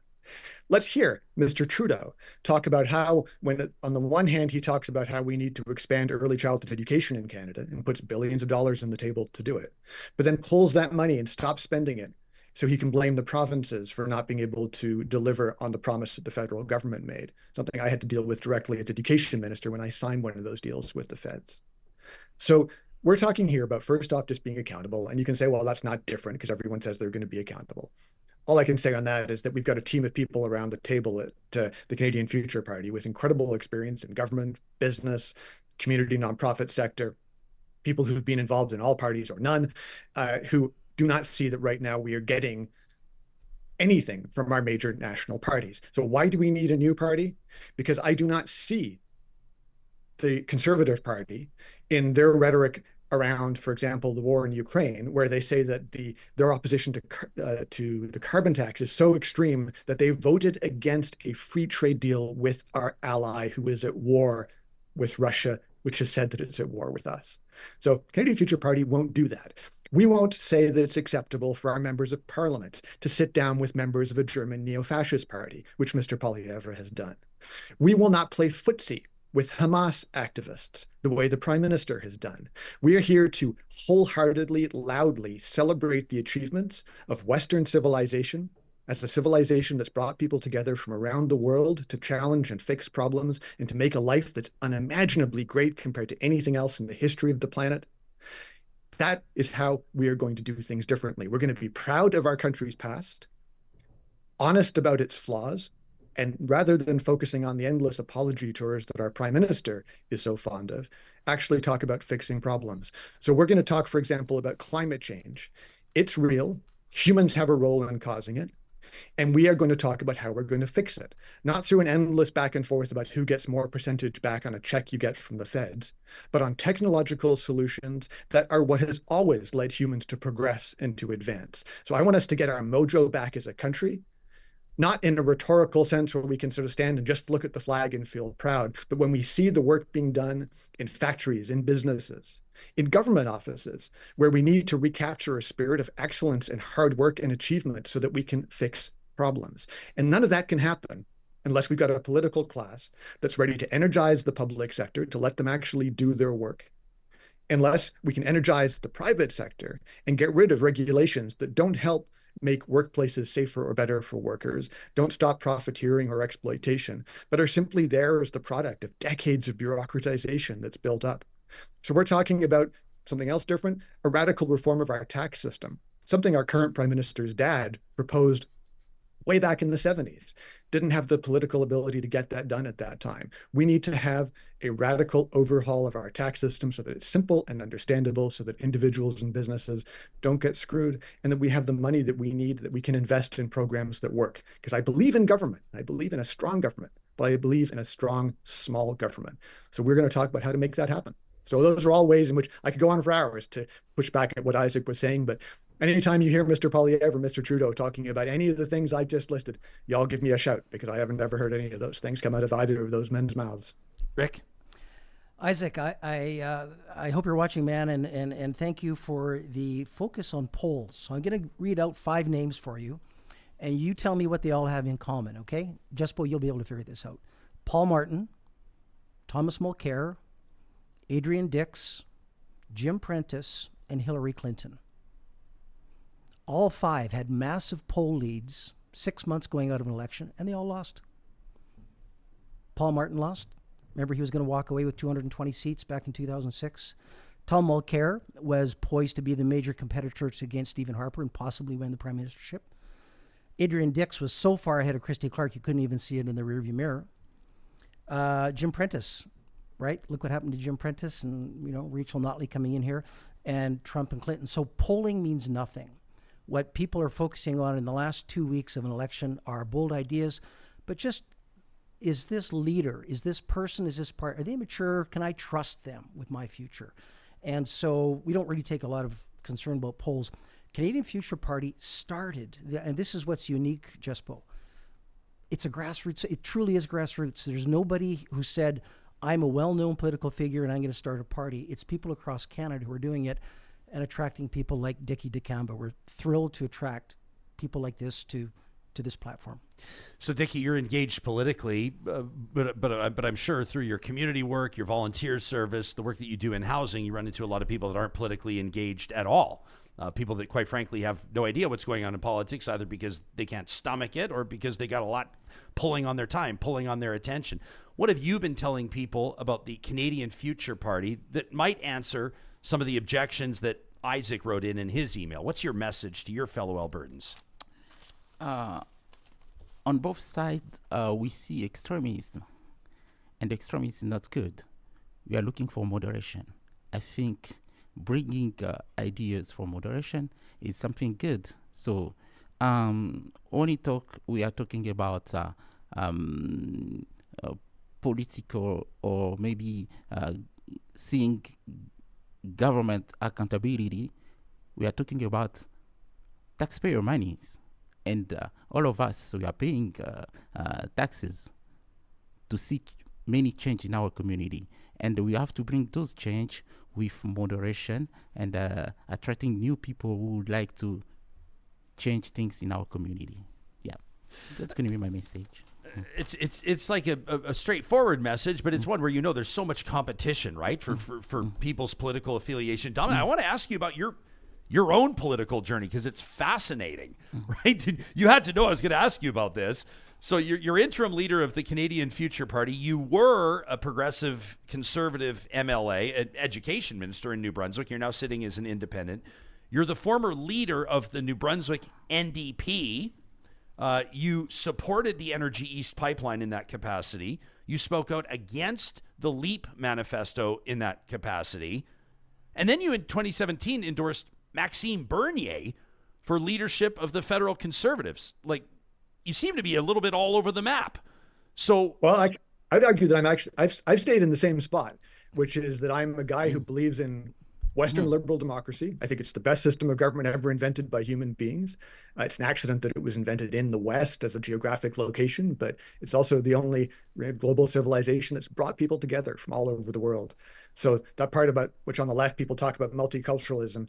Let's hear Mr. Trudeau talk about how, when on the one hand, he talks about how we need to expand early childhood education in Canada and puts billions of dollars on the table to do it, but then pulls that money and stops spending it so he can blame the provinces for not being able to deliver on the promise that the federal government made, something I had to deal with directly as education minister when I signed one of those deals with the feds. So we're talking here about, first off, just being accountable. And you can say, well, that's not different because everyone says they're going to be accountable. All I can say on that is that we've got a team of people around the table at the Canadian Future Party with incredible experience in government, business, community, nonprofit sector, people who've been involved in all parties or none, who do not see that right now we are getting anything from our major national parties. So why do we need a new party? Because I do not see the Conservative Party in their rhetoric around, for example, the war in Ukraine, where they say that their opposition to the carbon tax is so extreme that they voted against a free trade deal with our ally who is at war with Russia, which has said that it's at war with us. So Canadian Future Party won't do that. We won't say that it's acceptable for our members of parliament to sit down with members of a German neo-fascist party, which Mr. Poilievre has done. We will not play footsie with Hamas activists the way the Prime Minister has done. We are here to wholeheartedly, loudly celebrate the achievements of Western civilization as a civilization that's brought people together from around the world to challenge and fix problems and to make a life that's unimaginably great compared to anything else in the history of the planet. That is how we are going to do things differently. We're going to be proud of our country's past. honest about its flaws, and rather than focusing on the endless apology tours that our prime minister is so fond of, actually talk about fixing problems. So we're going to talk, for example, about climate change. It's real. Humans have a role in causing it. And we are going to talk about how we're going to fix it, not through an endless back and forth about who gets more percentage back on a check you get from the feds, but on technological solutions that are what has always led humans to progress and to advance. So I want us to get our mojo back as a country, not in a rhetorical sense where we can sort of stand and just look at the flag and feel proud, but when we see the work being done in factories, in businesses, in government offices, where we need to recapture a spirit of excellence and hard work and achievement so that we can fix problems. And none of that can happen unless we've got a political class that's ready to energize the public sector, to let them actually do their work. Unless we can energize the private sector and get rid of regulations that don't help make workplaces safer or better for workers, don't stop profiteering or exploitation, but are simply there as the product of decades of bureaucratization that's built up. So we're talking about something else different, a radical reform of our tax system, something our current prime minister's dad proposed way back in the 70s. Didn't have the political ability to get that done at that time. We need to have a radical overhaul of our tax system so that it's simple and understandable, so that individuals and businesses don't get screwed, and that we have the money that we need, that we can invest in programs that work. Because I believe in government. I believe in a strong government, but I believe in a strong, small government. So we're going to talk about how to make that happen. So those are all ways in which I could go on for hours to push back at what Isaac was saying, but anytime you hear Mr. Poilievre or Mr. Trudeau talking about any of the things I've just listed, y'all give me a shout, because I haven't ever heard any of those things come out of either of those men's mouths. Rick? Isaac, I hope you're watching, man, and thank you for the focus on polls. So I'm going to read out 5 names for you, and you tell me what they all have in common, okay? Jespo, you'll be able to figure this out. Paul Martin, Thomas Mulcair, Adrian Dix, Jim Prentice, and Hillary Clinton. All 5 had massive poll leads 6 months going out of an election, and they all lost. Paul Martin lost. Remember, he was going to walk away with 220 seats back in 2006. Tom Mulcair was poised to be the major competitor against Stephen Harper and possibly win the prime ministership. Adrian Dix was so far ahead of Christy Clark, you couldn't even see it in the rearview mirror. Jim Prentice, right? Look what happened to Jim Prentice and, Rachel Notley coming in here, and Trump and Clinton. So polling means nothing. What people are focusing on in the last 2 weeks of an election are bold ideas, but just, is this leader, is this person, is this part, are they mature? Can I trust them with my future? And so we don't really take a lot of concern about polls. Canadian Future Party started, and this is what's unique, Jespo. It's a grassroots, it truly is grassroots. There's nobody who said, I'm a well-known political figure and I'm going to start a party. It's people across Canada who are doing it and attracting people like Dicky Dikamba. We're thrilled to attract people like this to this platform. So, Dicky, you're engaged politically, but I'm sure through your community work, your volunteer service, the work that you do in housing, you run into a lot of people that aren't politically engaged at all. People that, quite frankly, have no idea what's going on in politics, either because they can't stomach it or because they got a lot pulling on their time, pulling on their attention. What have you been telling people about the Canadian Future Party that might answer some of the objections that Isaac wrote in his email? What's your message to your fellow Albertans? On both sides, we see extremism, and extremism is not good. We are looking for moderation. I think bringing ideas for moderation is something good. So we are talking about political or maybe seeing government accountability. We are talking about taxpayer monies, and all of us, we are paying taxes to see many change in our community, and we have to bring those change with moderation and attracting new people who would like to change things in our community. Yeah, that's going to be my message. It's like a straightforward message, but it's one where there's so much competition, right, for people's political affiliation. Dominic, I want to ask you about your own political journey, because it's fascinating, right? You had to know I was going to ask you about this. So you're interim leader of the Canadian Future Party. You were a progressive conservative MLA, an education minister in New Brunswick. You're now sitting as an independent. You're the former leader of the New Brunswick NDP. You supported the Energy East pipeline in that capacity. You spoke out against the LEAP manifesto in that capacity. And then you, in 2017, endorsed Maxime Bernier for leadership of the federal Conservatives. Like, you seem to be a little bit all over the map. So, well, I'd argue that I've stayed in the same spot, which is that I'm a guy who believes in Western liberal democracy. I think it's the best system of government ever invented by human beings. It's an accident that it was invented in the West as a geographic location, but it's also the only global civilization that's brought people together from all over the world. So that part about which on the left people talk about multiculturalism,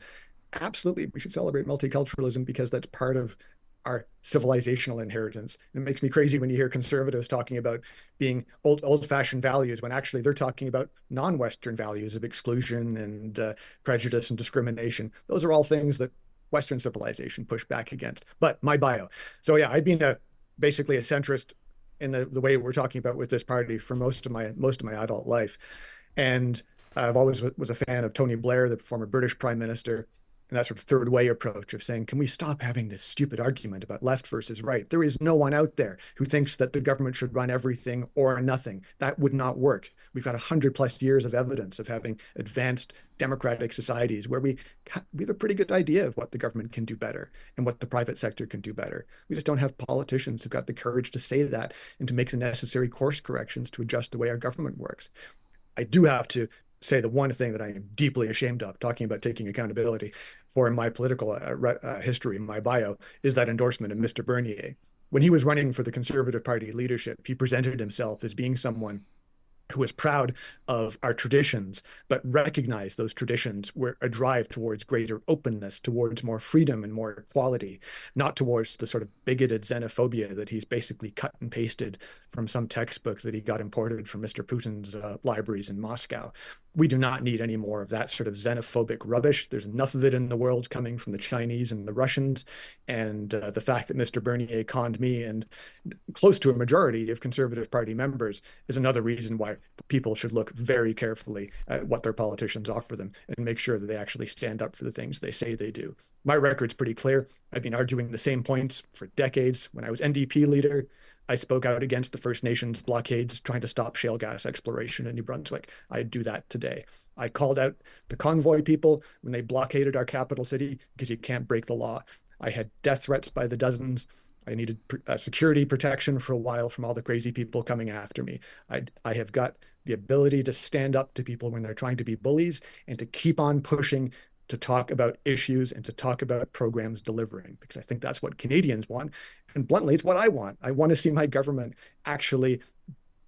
absolutely, we should celebrate multiculturalism because that's part of our civilizational inheritance. And it makes me crazy when you hear conservatives talking about being old-fashioned values when actually they're talking about non-Western values of exclusion and prejudice and discrimination. Those are all things that Western civilization pushed back against. But my bio. So yeah, I've been basically a centrist in the way we're talking about with this party for most of my adult life. And I've always was a fan of Tony Blair, the former British Prime Minister, and that sort of third way approach of saying, can we stop having this stupid argument about left versus right? There is no one out there who thinks that the government should run everything or nothing. That would not work. We've got 100+ years of evidence of having advanced democratic societies where we have a pretty good idea of what the government can do better and what the private sector can do better. We just don't have politicians who've got the courage to say that and to make the necessary course corrections to adjust the way our government works. I do have to say the one thing that I am deeply ashamed of, talking about taking accountability for in my political history, in my bio, is that endorsement of Mr. Bernier. When he was running for the Conservative Party leadership, he presented himself as being someone who was proud of our traditions, but recognized those traditions were a drive towards greater openness, towards more freedom and more equality, not towards the sort of bigoted xenophobia that he's basically cut and pasted from some textbooks that he got imported from Mr. Putin's libraries in Moscow. We do not need any more of that sort of xenophobic rubbish. There's enough of it in the world coming from the Chinese and the Russians. And the fact that Mr. Bernier conned me and close to a majority of Conservative Party members is another reason why people should look very carefully at what their politicians offer them and make sure that they actually stand up for the things they say they do. My record's pretty clear. I've been arguing the same points for decades. When I was NDP leader, I spoke out against the First Nations blockades trying to stop shale gas exploration in New Brunswick. I'd do that today. I called out the convoy people when they blockaded our capital city because you can't break the law. I had death threats by the dozens. I needed security protection for a while from all the crazy people coming after me. I have got the ability to stand up to people when they're trying to be bullies and to keep on pushing to talk about issues and to talk about programs delivering, because I think that's what Canadians want. And bluntly, it's what I want. I want to see my government actually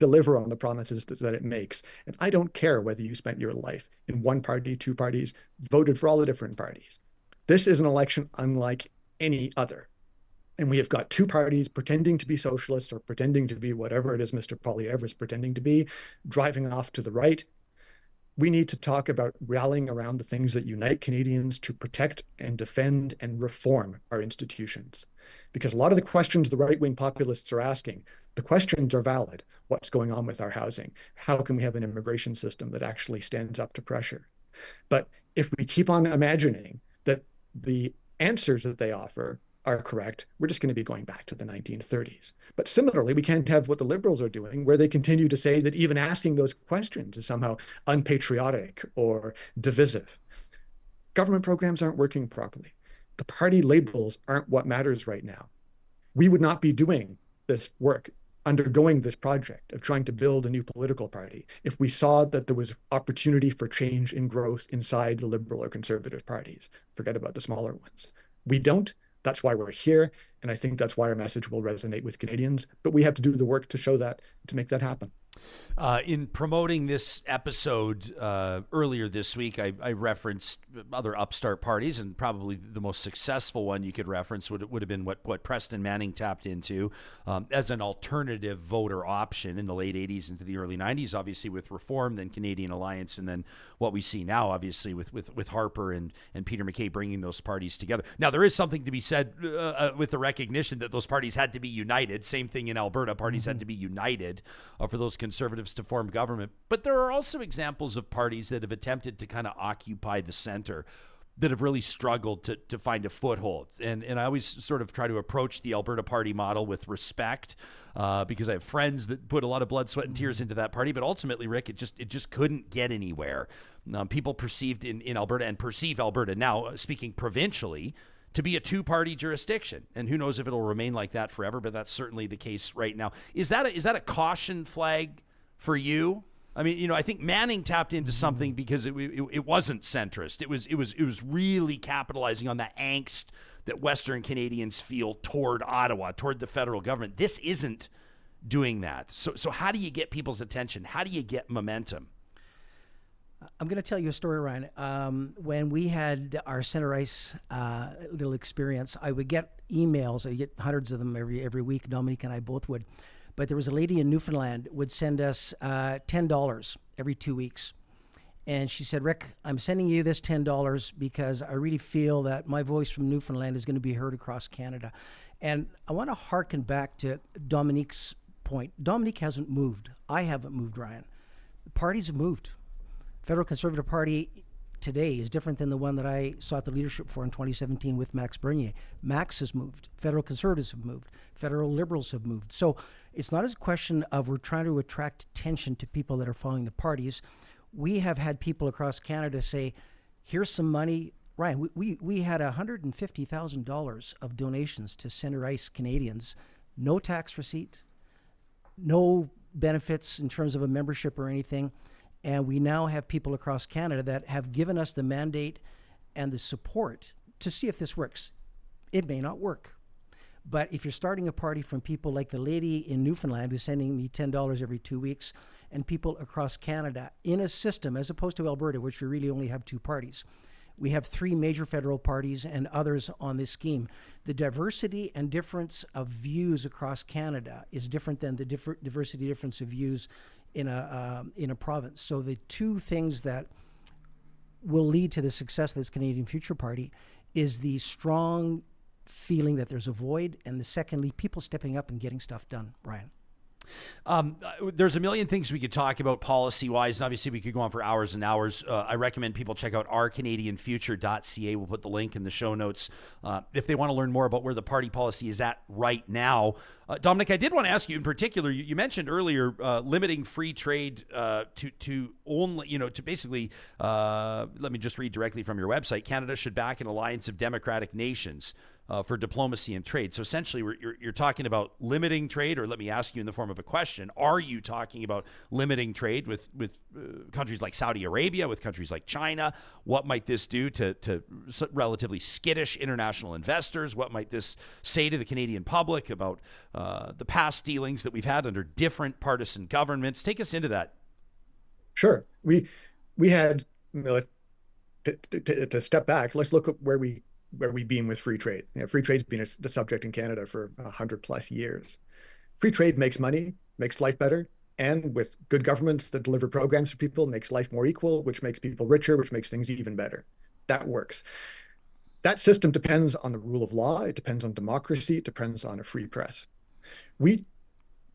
deliver on the promises that it makes. And I don't care whether you spent your life in one party, two parties, voted for all the different parties. This is an election unlike any other. And we have got two parties pretending to be socialists or pretending to be whatever it is Mr. Poilievre is pretending to be, driving off to the right. We need to talk about rallying around the things that unite Canadians to protect and defend and reform our institutions. Because a lot of the questions the right-wing populists are asking, the questions are valid. What's going on with our housing? How can we have an immigration system that actually stands up to pressure? But if we keep on imagining that the answers that they offer are correct, we're just going to be going back to the 1930s. But similarly, we can't have what the Liberals are doing, where they continue to say that even asking those questions is somehow unpatriotic or divisive. Government programs aren't working properly. The party labels aren't what matters right now. We would not be doing this work, undergoing this project of trying to build a new political party, if we saw that there was opportunity for change and growth inside the Liberal or Conservative parties. Forget about the smaller ones. We don't. That's why we're here. And I think that's why our message will resonate with Canadians. But we have to do the work to show that, to make that happen. In promoting this episode earlier this week, I referenced other upstart parties, and probably the most successful one you could reference would have been what Preston Manning tapped into as an alternative voter option in the late 80s into the early 90s, obviously with Reform, then Canadian Alliance, and then what we see now, obviously, with Harper and Peter MacKay bringing those parties together. Now, there is something to be said with the recognition that those parties had to be united. Same thing in Alberta. Parties had to be united for those Conservatives to form government. But there are also examples of parties that have attempted to kind of occupy the center. that have really struggled to find a foothold. And I always sort of try to approach the Alberta Party model with respect, because I have friends that put a lot of blood, sweat, and tears into that party. But ultimately, Rick, it just couldn't get anywhere. People perceived in Alberta and perceive Alberta now, speaking provincially, to be a two-party jurisdiction. And who knows if it'll remain like that forever, but that's certainly the case right now. Is that a caution flag for you? I mean, I think Manning tapped into something because it wasn't centrist. It was really capitalizing on that angst that Western Canadians feel toward Ottawa, toward the federal government. This isn't doing that. So how do you get people's attention? How do you get momentum? I'm going to tell you a story, Ryan. When we had our center ice little experience, I would get emails. I get hundreds of them every week. Dominic and I both would. But there was a lady in Newfoundland would send us $10 every 2 weeks. And she said, Rick, I'm sending you this $10 because I really feel that my voice from Newfoundland is going to be heard across Canada. And I want to hearken back to Dominique's point. Dominique hasn't moved. I haven't moved, Ryan. The parties have moved. Federal Conservative Party today is different than the one that I sought the leadership for in 2017 with Max Bernier. Max has moved. Federal Conservatives have moved. Federal Liberals have moved. So it's not as a question of we're trying to attract attention to people that are following the parties. We have had people across Canada say, here's some money. Ryan, we had $150,000 of donations to Center Ice Canadians. No tax receipt, no benefits in terms of a membership or anything. And we now have people across Canada that have given us the mandate and the support to see if this works. It may not work. But if you're starting a party from people like the lady in Newfoundland who's sending me $10 every 2 weeks, and people across Canada in a system, as opposed to Alberta, which we really only have two parties, we have three major federal parties and others on this scheme. The diversity and difference of views across Canada is different than the diversity difference of views in a province. So the two things that will lead to the success of this Canadian Future Party is the strong feeling that there's a void, and the secondly, people stepping up and getting stuff done, Brian. There's a million things we could talk about policy-wise, and obviously we could go on for hours and hours. I recommend people check out ourcanadianfuture.ca. We'll put the link in the show notes if they want to learn more about where the party policy is at right now. Dominic, I did want to ask you in particular, you mentioned earlier limiting free trade to only, to basically, let me just read directly from your website, Canada should back an alliance of democratic nations for diplomacy and trade. So essentially, you're talking about limiting trade, or let me ask you in the form of a question, are you talking about limiting trade with countries like Saudi Arabia, with countries like China? What might this do to relatively skittish international investors? What might this say to the Canadian public about the past dealings that we've had under different partisan governments? Take us into that. Sure. We had, to step back, let's look at where we've been with free trade. Free trade's been the subject in Canada for 100+ years. Free trade makes money, makes life better, and with good governments that deliver programs for people, makes life more equal, which makes people richer, which makes things even better. That works. That system depends on the rule of law. It depends on democracy. It depends on a free press. We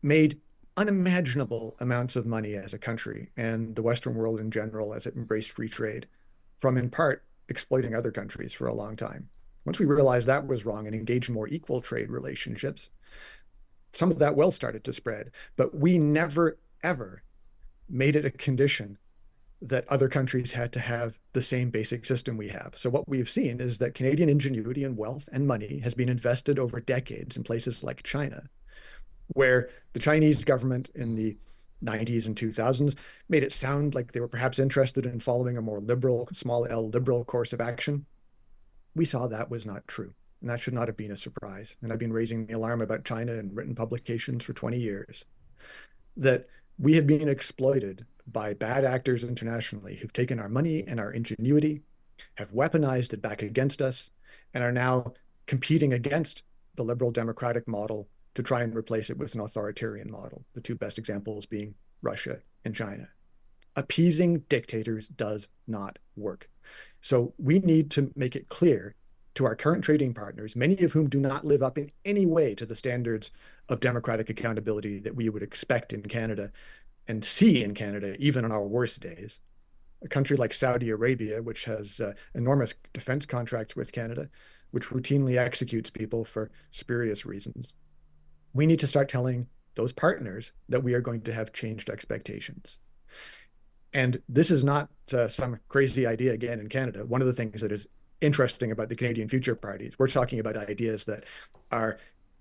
made unimaginable amounts of money as a country, and the Western world in general, as it embraced free trade, from in part exploiting other countries for a long time. Once we realized that was wrong and engaged in more equal trade relationships, some of that wealth started to spread. But we never, ever made it a condition that other countries had to have the same basic system we have. So what we've seen is that Canadian ingenuity and wealth and money has been invested over decades in places like China, where the Chinese government in the 90s and 2000s made it sound like they were perhaps interested in following a more liberal, small L liberal course of action. We saw that was not true, and that should not have been a surprise. And I've been raising the alarm about China in written publications for 20 years, that we have been exploited by bad actors internationally who've taken our money and our ingenuity, have weaponized it back against us, and are now competing against the liberal democratic model to try and replace it with an authoritarian model, the two best examples being Russia and China. Appeasing dictators does not work. So we need to make it clear to our current trading partners, many of whom do not live up in any way to the standards of democratic accountability that we would expect in Canada and see in Canada, even on our worst days, a country like Saudi Arabia, which has enormous defense contracts with Canada, which routinely executes people for spurious reasons. We need to start telling those partners that we are going to have changed expectations. And this is not some crazy idea again in Canada. One of the things that is interesting about the Canadian Future Party is we're talking about ideas that are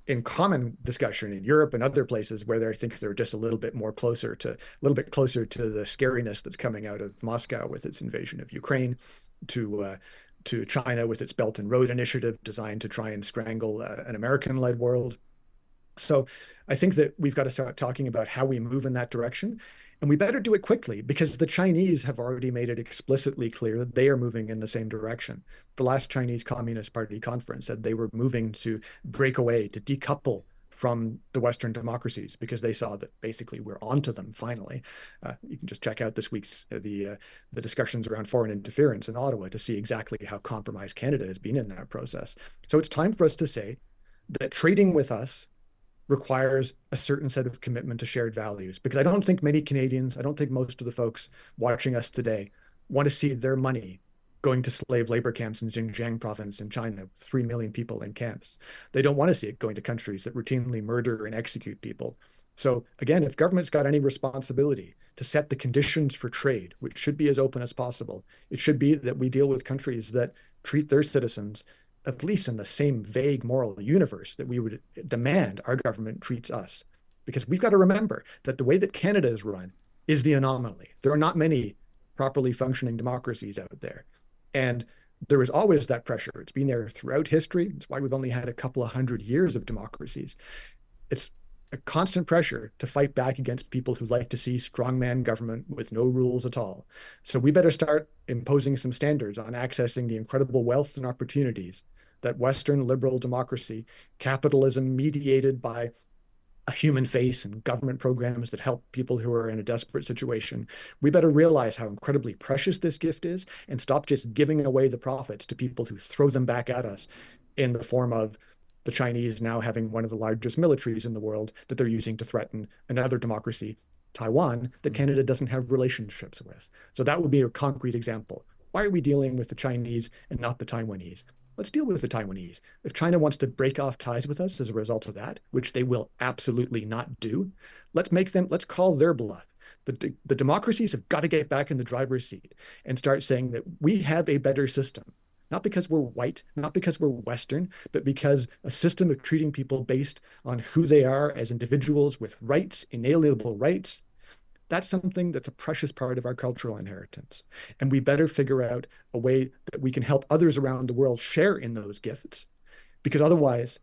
in common discussion in Europe and other places where I think they're just a little bit closer to the scariness that's coming out of Moscow with its invasion of Ukraine, to China with its Belt and Road Initiative designed to try and strangle an American-led world. So I think that we've got to start talking about how we move in that direction. And we better do it quickly, because the Chinese have already made it explicitly clear that they are moving in the same direction. The last Chinese Communist Party conference said they were moving to break away, to decouple from the Western democracies, because they saw that basically we're onto them finally. You can just check out this week's the discussions around foreign interference in Ottawa to see exactly how compromised Canada has been in that process. So it's time for us to say that trading with us requires a certain set of commitment to shared values, because I don't think many Canadians, I don't think most of the folks watching us today want to see their money going to slave labor camps in Xinjiang province in China, 3 million people in camps. They don't want to see it going to countries that routinely murder and execute people. So again, if government's got any responsibility to set the conditions for trade, which should be as open as possible, it should be that we deal with countries that treat their citizens at least in the same vague moral universe that we would demand our government treats us. Because we've got to remember that the way that Canada is run is the anomaly. There are not many properly functioning democracies out there. And there is always that pressure. It's been there throughout history. It's why we've only had a couple of 100 years of democracies. It's a constant pressure to fight back against people who like to see strongman government with no rules at all. So we better start imposing some standards on accessing the incredible wealth and opportunities that Western liberal democracy, capitalism mediated by a human face and government programs that help people who are in a desperate situation. We better realize how incredibly precious this gift is and stop just giving away the profits to people who throw them back at us in the form of the Chinese now having one of the largest militaries in the world that they're using to threaten another democracy, Taiwan, that Canada doesn't have relationships with. So that would be a concrete example. Why are we dealing with the Chinese and not the Taiwanese? Let's deal with the Taiwanese. If China wants to break off ties with us as a result of that, which they will absolutely not do, let's call their bluff. The democracies have got to get back in the driver's seat and start saying that we have a better system. Not because we're white, not because we're Western, but because a system of treating people based on who they are as individuals with rights, inalienable rights. That's something that's a precious part of our cultural inheritance. And we better figure out a way that we can help others around the world share in those gifts, because otherwise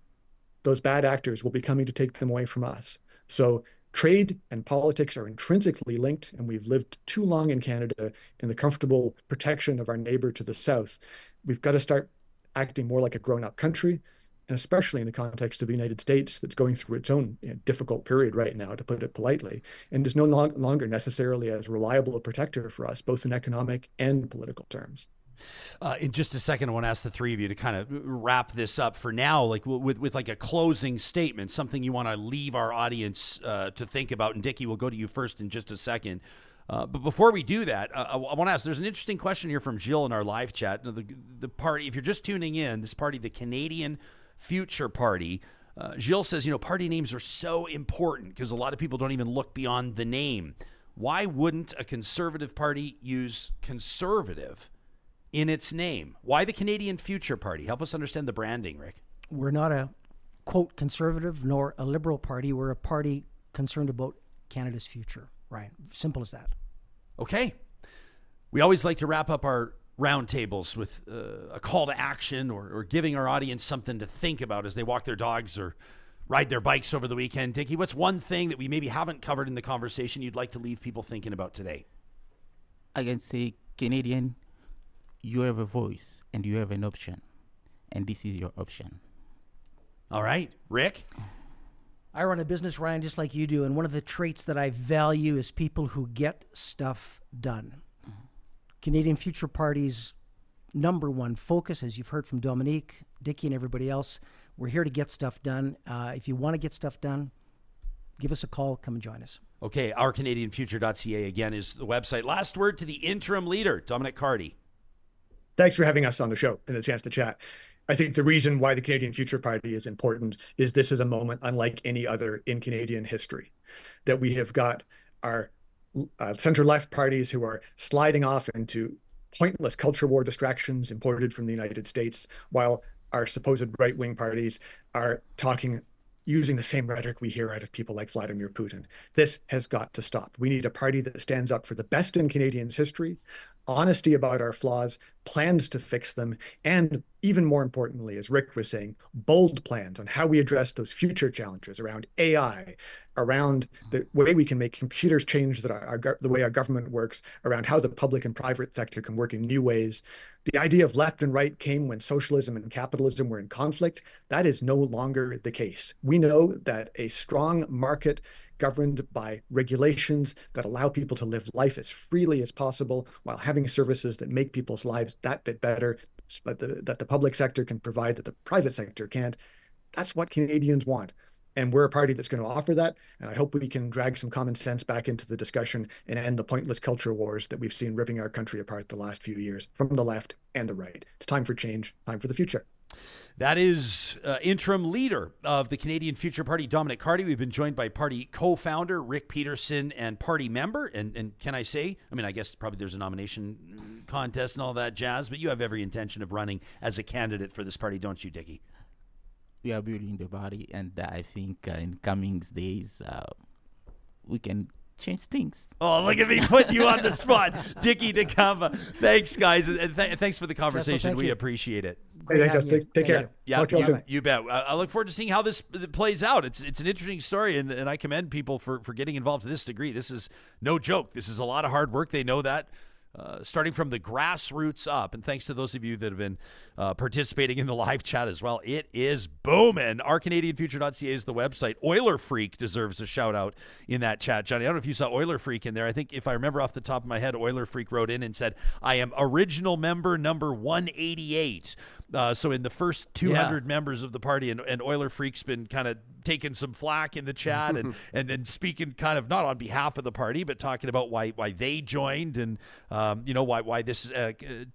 those bad actors will be coming to take them away from us. So trade and politics are intrinsically linked, and we've lived too long in Canada in the comfortable protection of our neighbor to the south. We've got to start acting more like a grown-up country, and especially in the context of the United States that's going through its own difficult period right now, to put it politely, and is no longer necessarily as reliable a protector for us, both in economic and political terms. In just a second, I want to ask the three of you to kind of wrap this up for now, like with like a closing statement, something you want to leave our audience to think about. And Dicky, we'll go to you first in just a second. But before we do that, I want to ask, there's an interesting question here from Jill in our live chat. The party, if you're just tuning in, this party, the Canadian Future Party, Jill says, party names are so important because a lot of people don't even look beyond the name. Why wouldn't a conservative party use conservative in its name? Why the Canadian Future Party? Help us understand the branding, Rick. We're not a, quote, conservative nor a liberal party. We're a party concerned about Canada's future, Ryan. Simple as that. Okay. We always like to wrap up our roundtables with a call to action or giving our audience something to think about as they walk their dogs or ride their bikes over the weekend. Dicky, what's one thing that we maybe haven't covered in the conversation you'd like to leave people thinking about today? I can say, Canadian, you have a voice and you have an option, and this is your option. All right. Rick? I run a business, Ryan, just like you do, and one of the traits that I value is people who get stuff done. Canadian Future Party's number one focus, as you've heard from Dominic, Dicky, and everybody else, we're here to get stuff done. If you want to get stuff done, give us a call. Come and join us. Okay, ourcanadianfuture.ca again is the website. Last word to the interim leader, Dominic Cardy. Thanks for having us on the show and a chance to chat. I think the reason why the Canadian Future Party is important is this is a moment unlike any other in Canadian history, that we have got our center-left parties who are sliding off into pointless culture war distractions imported from the United States, while our supposed right-wing parties are using the same rhetoric we hear out of people like Vladimir Putin. This has got to stop. We need a party that stands up for the best in Canadians' history, honesty about our flaws, plans to fix them, and even more importantly, as Rick was saying, bold plans on how we address those future challenges around AI, around the way we can make computers change the way our government works, around how the public and private sector can work in new ways. The idea of left and right came when socialism and capitalism were in conflict. That is no longer the case. We know that a strong market governed by regulations that allow people to live life as freely as possible while having services that make people's lives that bit better, but that the public sector can provide that the private sector can't. That's what Canadians want. And we're a party that's going to offer that. And I hope we can drag some common sense back into the discussion and end the pointless culture wars that we've seen ripping our country apart the last few years from the left and the right. It's time for change, time for the future. That is interim leader of the Canadian Future Party, Dominic Cardy. We've been joined by party co-founder Rick Peterson and party member. And can I say, I guess probably there's a nomination contest and all that jazz, but you have every intention of running as a candidate for this party, don't you, Dicky? We are building the body, and I think in coming days we can change things. Oh, look at me putting you on the spot. Dicky Dikamba. Thanks, guys. And thanks for the conversation. We appreciate it. Hey, thanks, take care. Yeah, you, you bet. I look forward to seeing how this plays out. It's an interesting story, and I commend people for getting involved to this degree. This is no joke. This is a lot of hard work. They know that. Starting from the grassroots up, and thanks to those of you that have been participating in the live chat as well. It is booming. Ourcanadianfuture.ca is the website. Oiler Freak deserves a shout out in that chat, Johnny. I don't know if you saw Oiler Freak in there. I think if I remember off the top of my head, Oiler Freak wrote in and said, "I am original member number 188." So in the first 200 members of the party, and Oiler Freak's been kind of taking some flack in the chat and speaking kind of not on behalf of the party, but talking about why they joined and why this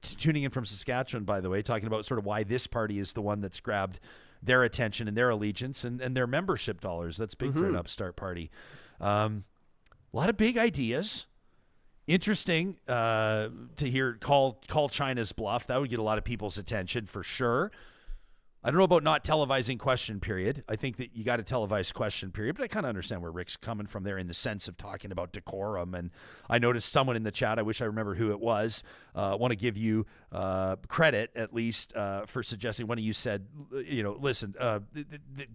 tuning in from Saskatchewan, by the way, talking about sort of why this party is the one that's grabbed their attention and their allegiance and their membership dollars. That's big for an upstart party. A lot of big ideas. Interesting to hear call China's bluff. That would get a lot of people's attention for sure. I don't know about not televising question period. I think that you got to televise question period, but I kind of understand where Rick's coming from there in the sense of talking about decorum. And I noticed someone in the chat, I wish I remember who it was, want to give you credit at least for suggesting. One of you said, listen, the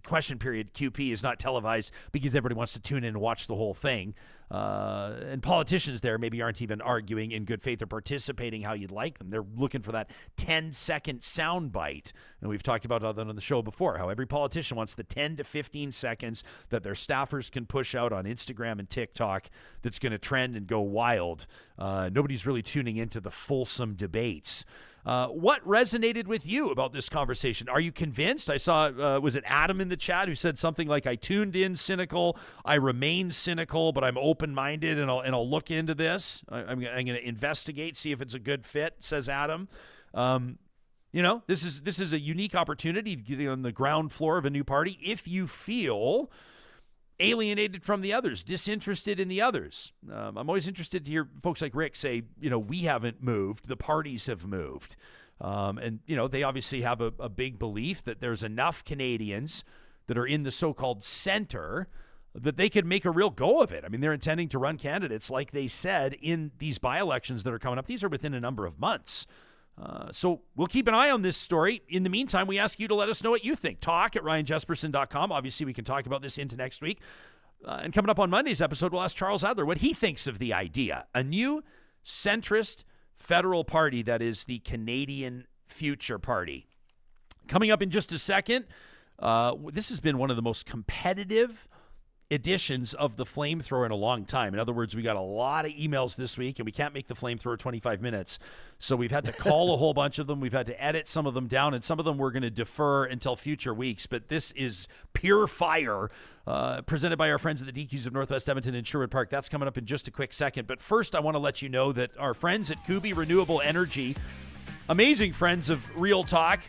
question period QP is not televised because everybody wants to tune in and watch the whole thing. And politicians there maybe aren't even arguing in good faith or participating how you'd like them. They're looking for that 10-second sound bite. And we've talked about that on the show before, how every politician wants the 10 to 15 seconds that their staffers can push out on Instagram and TikTok that's going to trend and go wild. Nobody's really tuning into the fulsome debates. What resonated with you about this conversation? Are you convinced? I saw, was it Adam in the chat who said something like, I tuned in cynical, I remain cynical, but I'm open-minded and I'll look into this. I'm going to investigate, see if it's a good fit, says Adam. This is a unique opportunity to get on the ground floor of a new party if you feel alienated from the others, disinterested in the others. I'm always interested to hear folks like Rick say, we haven't moved, the parties have moved. And they obviously have a big belief that there's enough Canadians that are in the so-called center that they could make a real go of it. I mean, they're intending to run candidates, like they said, in these by-elections that are coming up. These are within a number of months. So we'll keep an eye on this story. In the meantime, we ask you to let us know what you think. Talk at ryanjesperson.com. Obviously, we can talk about this into next week. And coming up on Monday's episode, we'll ask Charles Adler what he thinks of the idea. A new centrist federal party that is the Canadian Future Party. Coming up in just a second, this has been one of the most competitive editions of the Flamethrower in a long time. In other words, we got a lot of emails this week, and we can't make the Flamethrower 25 minutes. So we've had to call a whole bunch of them. We've had to edit some of them down, and some of them we're going to defer until future weeks. But this is pure fire, presented by our friends at the DQs of Northwest Edmonton and Sherwood Park. That's coming up in just a quick second. But first, I want to let you know that our friends at Kubi Renewable Energy, amazing friends of Real Talk,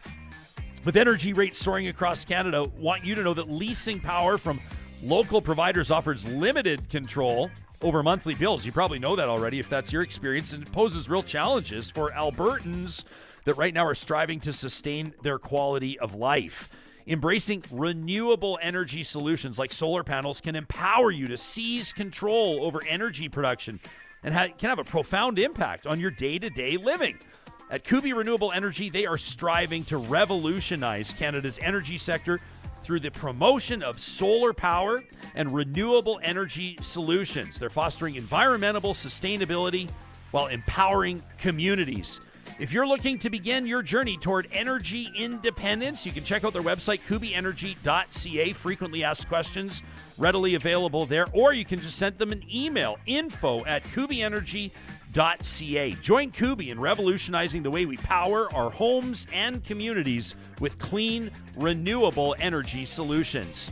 with energy rates soaring across Canada, want you to know that leasing power from local providers offers limited control over monthly bills. You probably know that already if that's your experience, and it poses real challenges for Albertans that right now are striving to sustain their quality of life. Embracing renewable energy solutions like solar panels can empower you to seize control over energy production and can have a profound impact on your day-to-day living. At Kubi Renewable Energy, they are striving to revolutionize Canada's energy sector through the promotion of solar power and renewable energy solutions. They're fostering environmental sustainability while empowering communities. If you're looking to begin your journey toward energy independence, you can check out their website, kubienergy.ca. Frequently asked questions readily available there, or you can just send them an email, info@kubienergy.ca. Join Kubi in revolutionizing the way we power our homes and communities with clean, renewable energy solutions.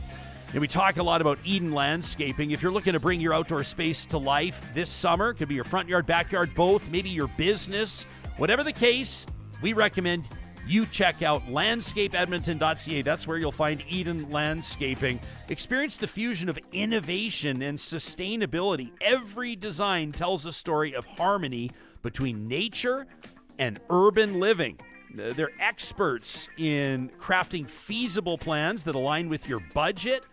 And we talk a lot about Eden Landscaping. If you're looking to bring your outdoor space to life this summer, it could be your front yard, backyard, both, maybe your business. Whatever the case, we recommend you check out landscapeedmonton.ca. That's where you'll find Eden Landscaping. Experience the fusion of innovation and sustainability. Every design tells a story of harmony between nature and urban living. They're experts in crafting feasible plans that align with your budget,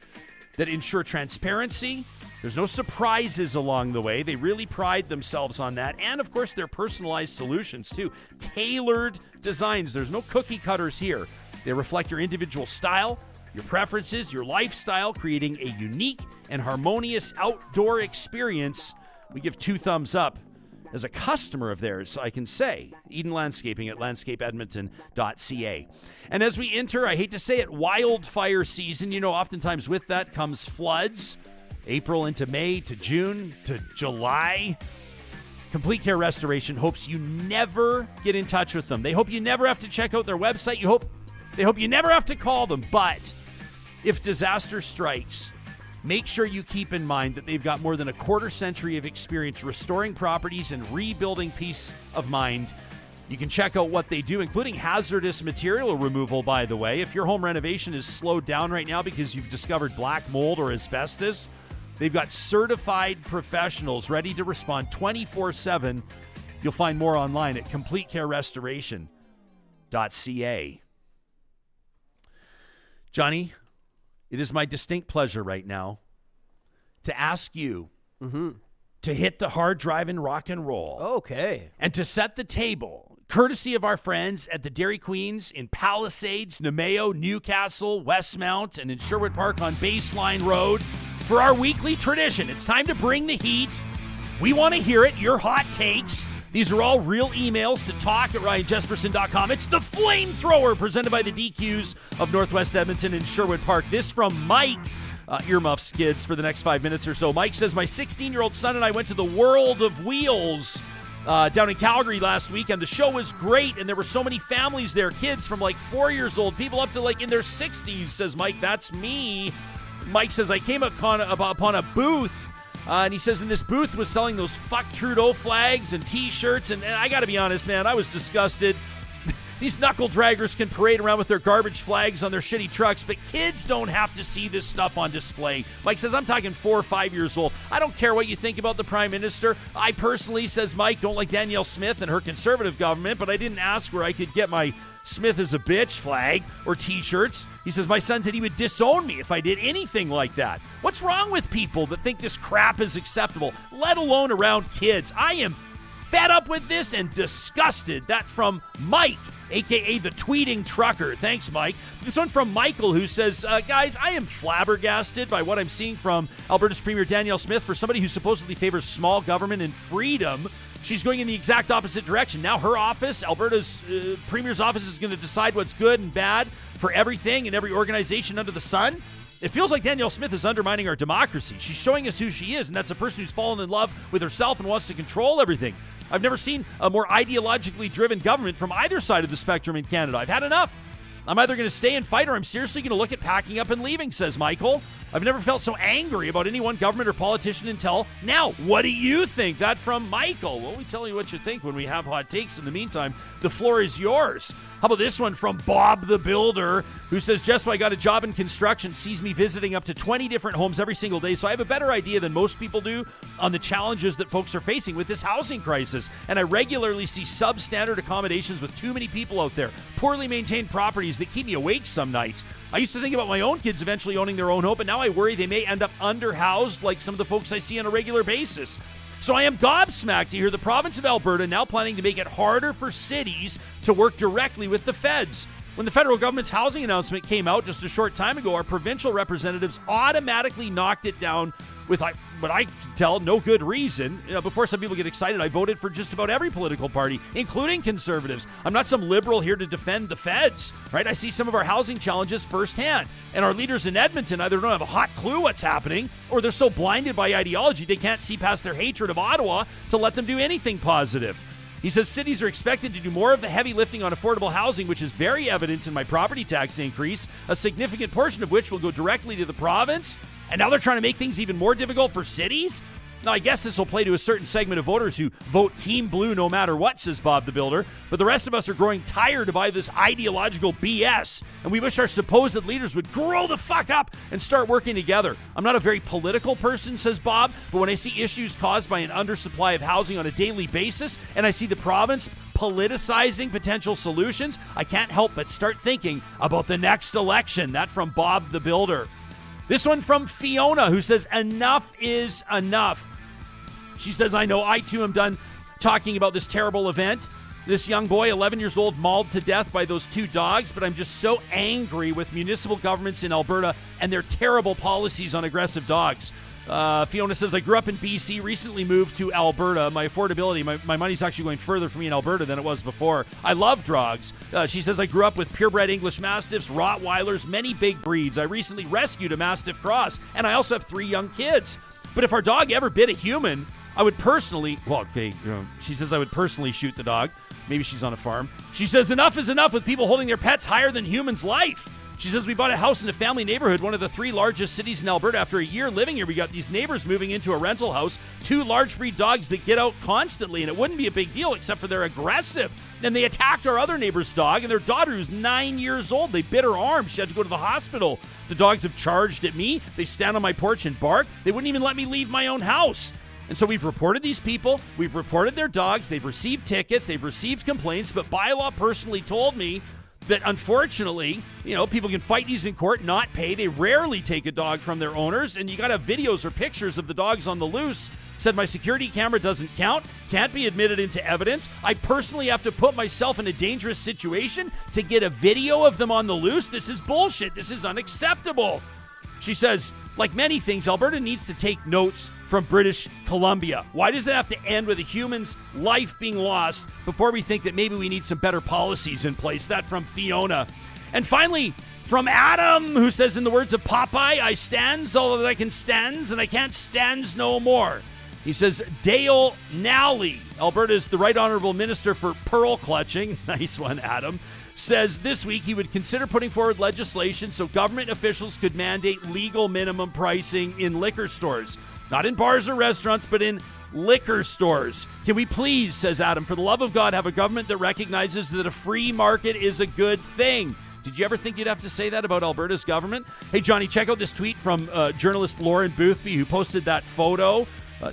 that ensure transparency. There's no surprises along the way. They really pride themselves on that. And, of course, their personalized solutions, too. Tailored designs. There's no cookie cutters here. They reflect your individual style, your preferences, your lifestyle, creating a unique and harmonious outdoor experience. We give 2 thumbs up as a customer of theirs, I can say. Eden Landscaping at landscapeedmonton.ca. And as we enter, I hate to say it, wildfire season. You know, oftentimes with that comes floods. April into May to June to July. Complete Care Restoration hopes you never get in touch with them. They hope you never have to check out their website. They hope you never have to call them. But if disaster strikes, make sure you keep in mind that they've got more than a quarter century of experience restoring properties and rebuilding peace of mind. You can check out what they do, including hazardous material removal, by the way. If your home renovation is slowed down right now because you've discovered black mold or asbestos, they've got certified professionals ready to respond 24/7. You'll find more online at completecarerestoration.ca. Johnny, it is my distinct pleasure right now to ask you to hit the hard drive and rock and roll. Okay. And to set the table, courtesy of our friends at the Dairy Queens in Palisades, Nemeo, Newcastle, Westmount, and in Sherwood Park on Baseline Road. For our weekly tradition, it's time to bring the heat. We want to hear it, your hot takes. These are all real emails to talk@ryanjesperson.com. It's the Flamethrower, presented by the DQs of Northwest Edmonton and Sherwood Park. This from Mike. Earmuffs, kids, for the next 5 minutes or so. Mike says, my 16-year-old son and I went to the World of Wheels down in Calgary last week, and the show was great, and there were so many families there, kids from like 4 years old, people up to like in their 60s, says Mike. That's me. Mike says, I came upon a booth, and he says, in this booth was selling those fuck Trudeau flags and T-shirts, and I got to be honest, man, I was disgusted. These knuckle draggers can parade around with their garbage flags on their shitty trucks, but kids don't have to see this stuff on display. Mike says, I'm talking 4 or 5 years old. I don't care what you think about the Prime Minister. I personally, says Mike, don't like Danielle Smith and her Conservative government, but I didn't ask where I could get my Smith is a bitch flag or T-shirts. He says, my son said he would disown me if I did anything like that. What's wrong with people that think this crap is acceptable, let alone around kids? I am fed up with this and disgusted. That from Mike, a.k.a. the tweeting trucker. Thanks, Mike. This one from Michael, who says, guys, I am flabbergasted by what I'm seeing from Alberta's Premier Danielle Smith. For somebody who supposedly favors small government and freedom, she's going in the exact opposite direction. Now her office, Alberta's Premier's office, is going to decide what's good and bad for everything and every organization under the sun. It feels like Danielle Smith is undermining our democracy. She's showing us who she is, and that's a person who's fallen in love with herself and wants to control everything. I've never seen a more ideologically driven government from either side of the spectrum in Canada. I've had enough. I'm either going to stay and fight or I'm seriously going to look at packing up and leaving, says Michael. I've never felt so angry about any one government or politician until now. What do you think? That from Michael. Well, we tell you what you think when we have hot takes. In the meantime, the floor is yours. How about this one from Bob the Builder, who says, Jess, I got a job in construction, sees me visiting up to 20 different homes every single day, so I have a better idea than most people do on the challenges that folks are facing with this housing crisis. And I regularly see substandard accommodations with too many people out there, poorly maintained properties that keep me awake some nights. I used to think about my own kids eventually owning their own home, but now I worry they may end up underhoused like some of the folks I see on a regular basis. So I am gobsmacked to hear the province of Alberta now planning to make it harder for cities to work directly with the feds. When the federal government's housing announcement came out just a short time ago, our provincial representatives automatically knocked it down with what I can tell, no good reason. Before some people get excited, I voted for just about every political party, including Conservatives. I'm not some liberal here to defend the feds, right? I see some of our housing challenges firsthand. And our leaders in Edmonton either don't have a hot clue what's happening, or they're so blinded by ideology they can't see past their hatred of Ottawa to let them do anything positive. He says cities are expected to do more of the heavy lifting on affordable housing, which is very evident in my property tax increase, a significant portion of which will go directly to the province. And now they're trying to make things even more difficult for cities? Now, I guess this will play to a certain segment of voters who vote Team Blue no matter what, says Bob the Builder. But the rest of us are growing tired of this ideological BS, and we wish our supposed leaders would grow the fuck up and start working together. I'm not a very political person, says Bob, but when I see issues caused by an undersupply of housing on a daily basis, and I see the province politicizing potential solutions, I can't help but start thinking about the next election. That from Bob the Builder. This one from Fiona, who says, enough is enough. She says, I know I too am done talking about this terrible event. This young boy, 11 years old, mauled to death by those two dogs, but I'm just so angry with municipal governments in Alberta and their terrible policies on aggressive dogs. Fiona says, I grew up in BC, recently moved to Alberta. My affordability, my money's actually going further for me in Alberta than it was before. I love dogs. She says, I grew up with purebred English Mastiffs, Rottweilers, many big breeds. I recently rescued a Mastiff Cross, and I also have 3 young kids. But if our dog ever bit a human, I would personally, she says I would personally shoot the dog. Maybe she's on a farm. She says, enough is enough with people holding their pets higher than humans' life. She says, we bought a house in a family neighborhood, one of the 3 largest cities in Alberta. After a year living here, we got these neighbors moving into a rental house, 2 large breed dogs that get out constantly, and it wouldn't be a big deal except for they're aggressive. And they attacked our other neighbor's dog, and their daughter, who's 9 years old, they bit her arm. She had to go to the hospital. The dogs have charged at me. They stand on my porch and bark. They wouldn't even let me leave my own house. And so we've reported these people. We've reported their dogs. They've received tickets. They've received complaints. But bylaw personally told me that unfortunately, people can fight these in court, not pay. They rarely take a dog from their owners. And you got to have videos or pictures of the dogs on the loose. Said my security camera doesn't count, can't be admitted into evidence. I personally have to put myself in a dangerous situation to get a video of them on the loose. This is bullshit. This is unacceptable. She says, like many things, Alberta needs to take notes from British Columbia. Why does it have to end with a human's life being lost before we think that maybe we need some better policies in place? That from Fiona. And finally, from Adam, who says, in the words of Popeye, I stands all that I can stands, and I can't stands no more. He says, Dale Nally, Alberta's the Right Honourable Minister for Pearl Clutching, nice one, Adam, says this week he would consider putting forward legislation so government officials could mandate legal minimum pricing in liquor stores. Not in bars or restaurants, but in liquor stores. Can we please, says Adam, for the love of God, have a government that recognizes that a free market is a good thing? Did you ever think you'd have to say that about Alberta's government? Hey, Johnny, check out this tweet from journalist Lauren Boothby, who posted that photo.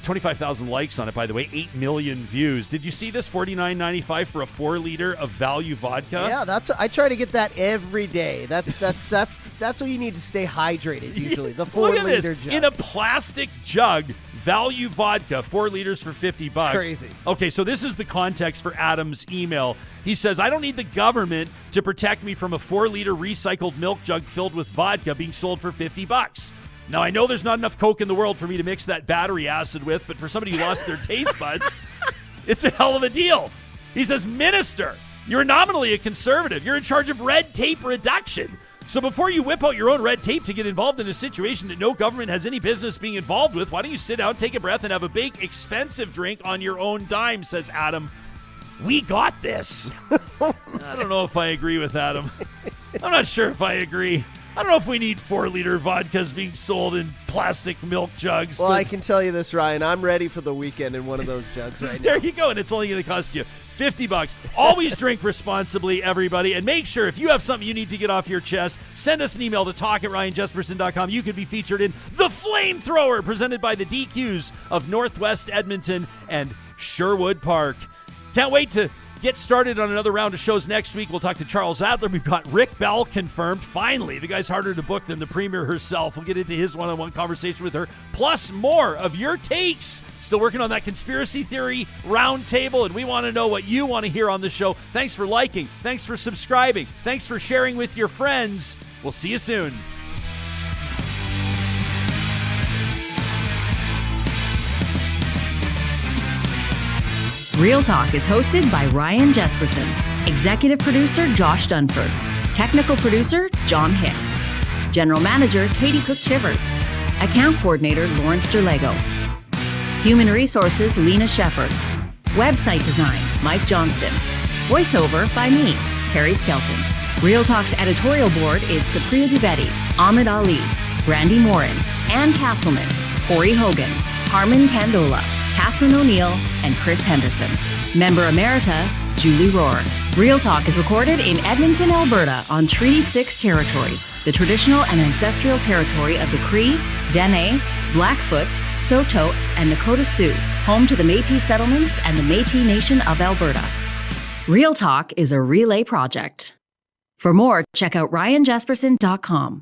25,000 likes on it, by the way, 8 million views. Did you see this? $49.95 for a 4-liter of value vodka? Yeah, I try to get that every day. That's what you need to stay hydrated usually. The 4-liter jug. In a plastic jug, value vodka, 4 liters for $50. It's crazy. Okay, so this is the context for Adam's email. He says, I don't need the government to protect me from a 4-liter recycled milk jug filled with vodka being sold for $50. Now, I know there's not enough Coke in the world for me to mix that battery acid with, but for somebody who lost their taste buds, it's a hell of a deal. He says, Minister, you're nominally a conservative. You're in charge of red tape reduction. So before you whip out your own red tape to get involved in a situation that no government has any business being involved with, why don't you sit down, take a breath, and have a big, expensive drink on your own dime, says Adam. We got this. I don't know if I agree with Adam. I'm not sure if I agree. I don't know if we need 4-liter vodkas being sold in plastic milk jugs. Well, I can tell you this, Ryan. I'm ready for the weekend in one of those jugs right now. There you go, and it's only going to cost you $50. Always drink responsibly, everybody, and make sure if you have something you need to get off your chest, send us an email to talk@ryanjesperson.com. You could be featured in The Flamethrower, presented by the DQs of Northwest Edmonton and Sherwood Park. Can't wait to get started on another round of shows next week. We'll talk to Charles Adler. We've got Rick Bell confirmed. Finally, the guy's harder to book than the Premier herself. We'll get into his one-on-one conversation with her, plus more of your takes. Still working on that conspiracy theory roundtable, and we want to know what you want to hear on the show. Thanks for liking. Thanks for subscribing. Thanks for sharing with your friends. We'll see you soon. Real Talk is hosted by Ryan Jesperson. Executive producer Josh Dunford. Technical producer John Hicks. General manager Katie Cook-Chivers. Account coordinator Lawrence Derlego. Human resources Lena Shepard. Website design Mike Johnston. Voiceover by me, Carrie Skelton. Real Talk's editorial board is Supriya Dwivedi, Ahmed Ali, Brandy Morin, Ann Castleman, Corey Hogan, Harmon Candola, Catherine O'Neill, and Chris Henderson. Member Emerita, Julie Rohr. Real Talk is recorded in Edmonton, Alberta on Treaty 6 territory, the traditional and ancestral territory of the Cree, Dene, Blackfoot, Saulteaux, and Nakota Sioux, home to the Métis settlements and the Métis Nation of Alberta. Real Talk is a relay project. For more, check out ryanjesperson.com.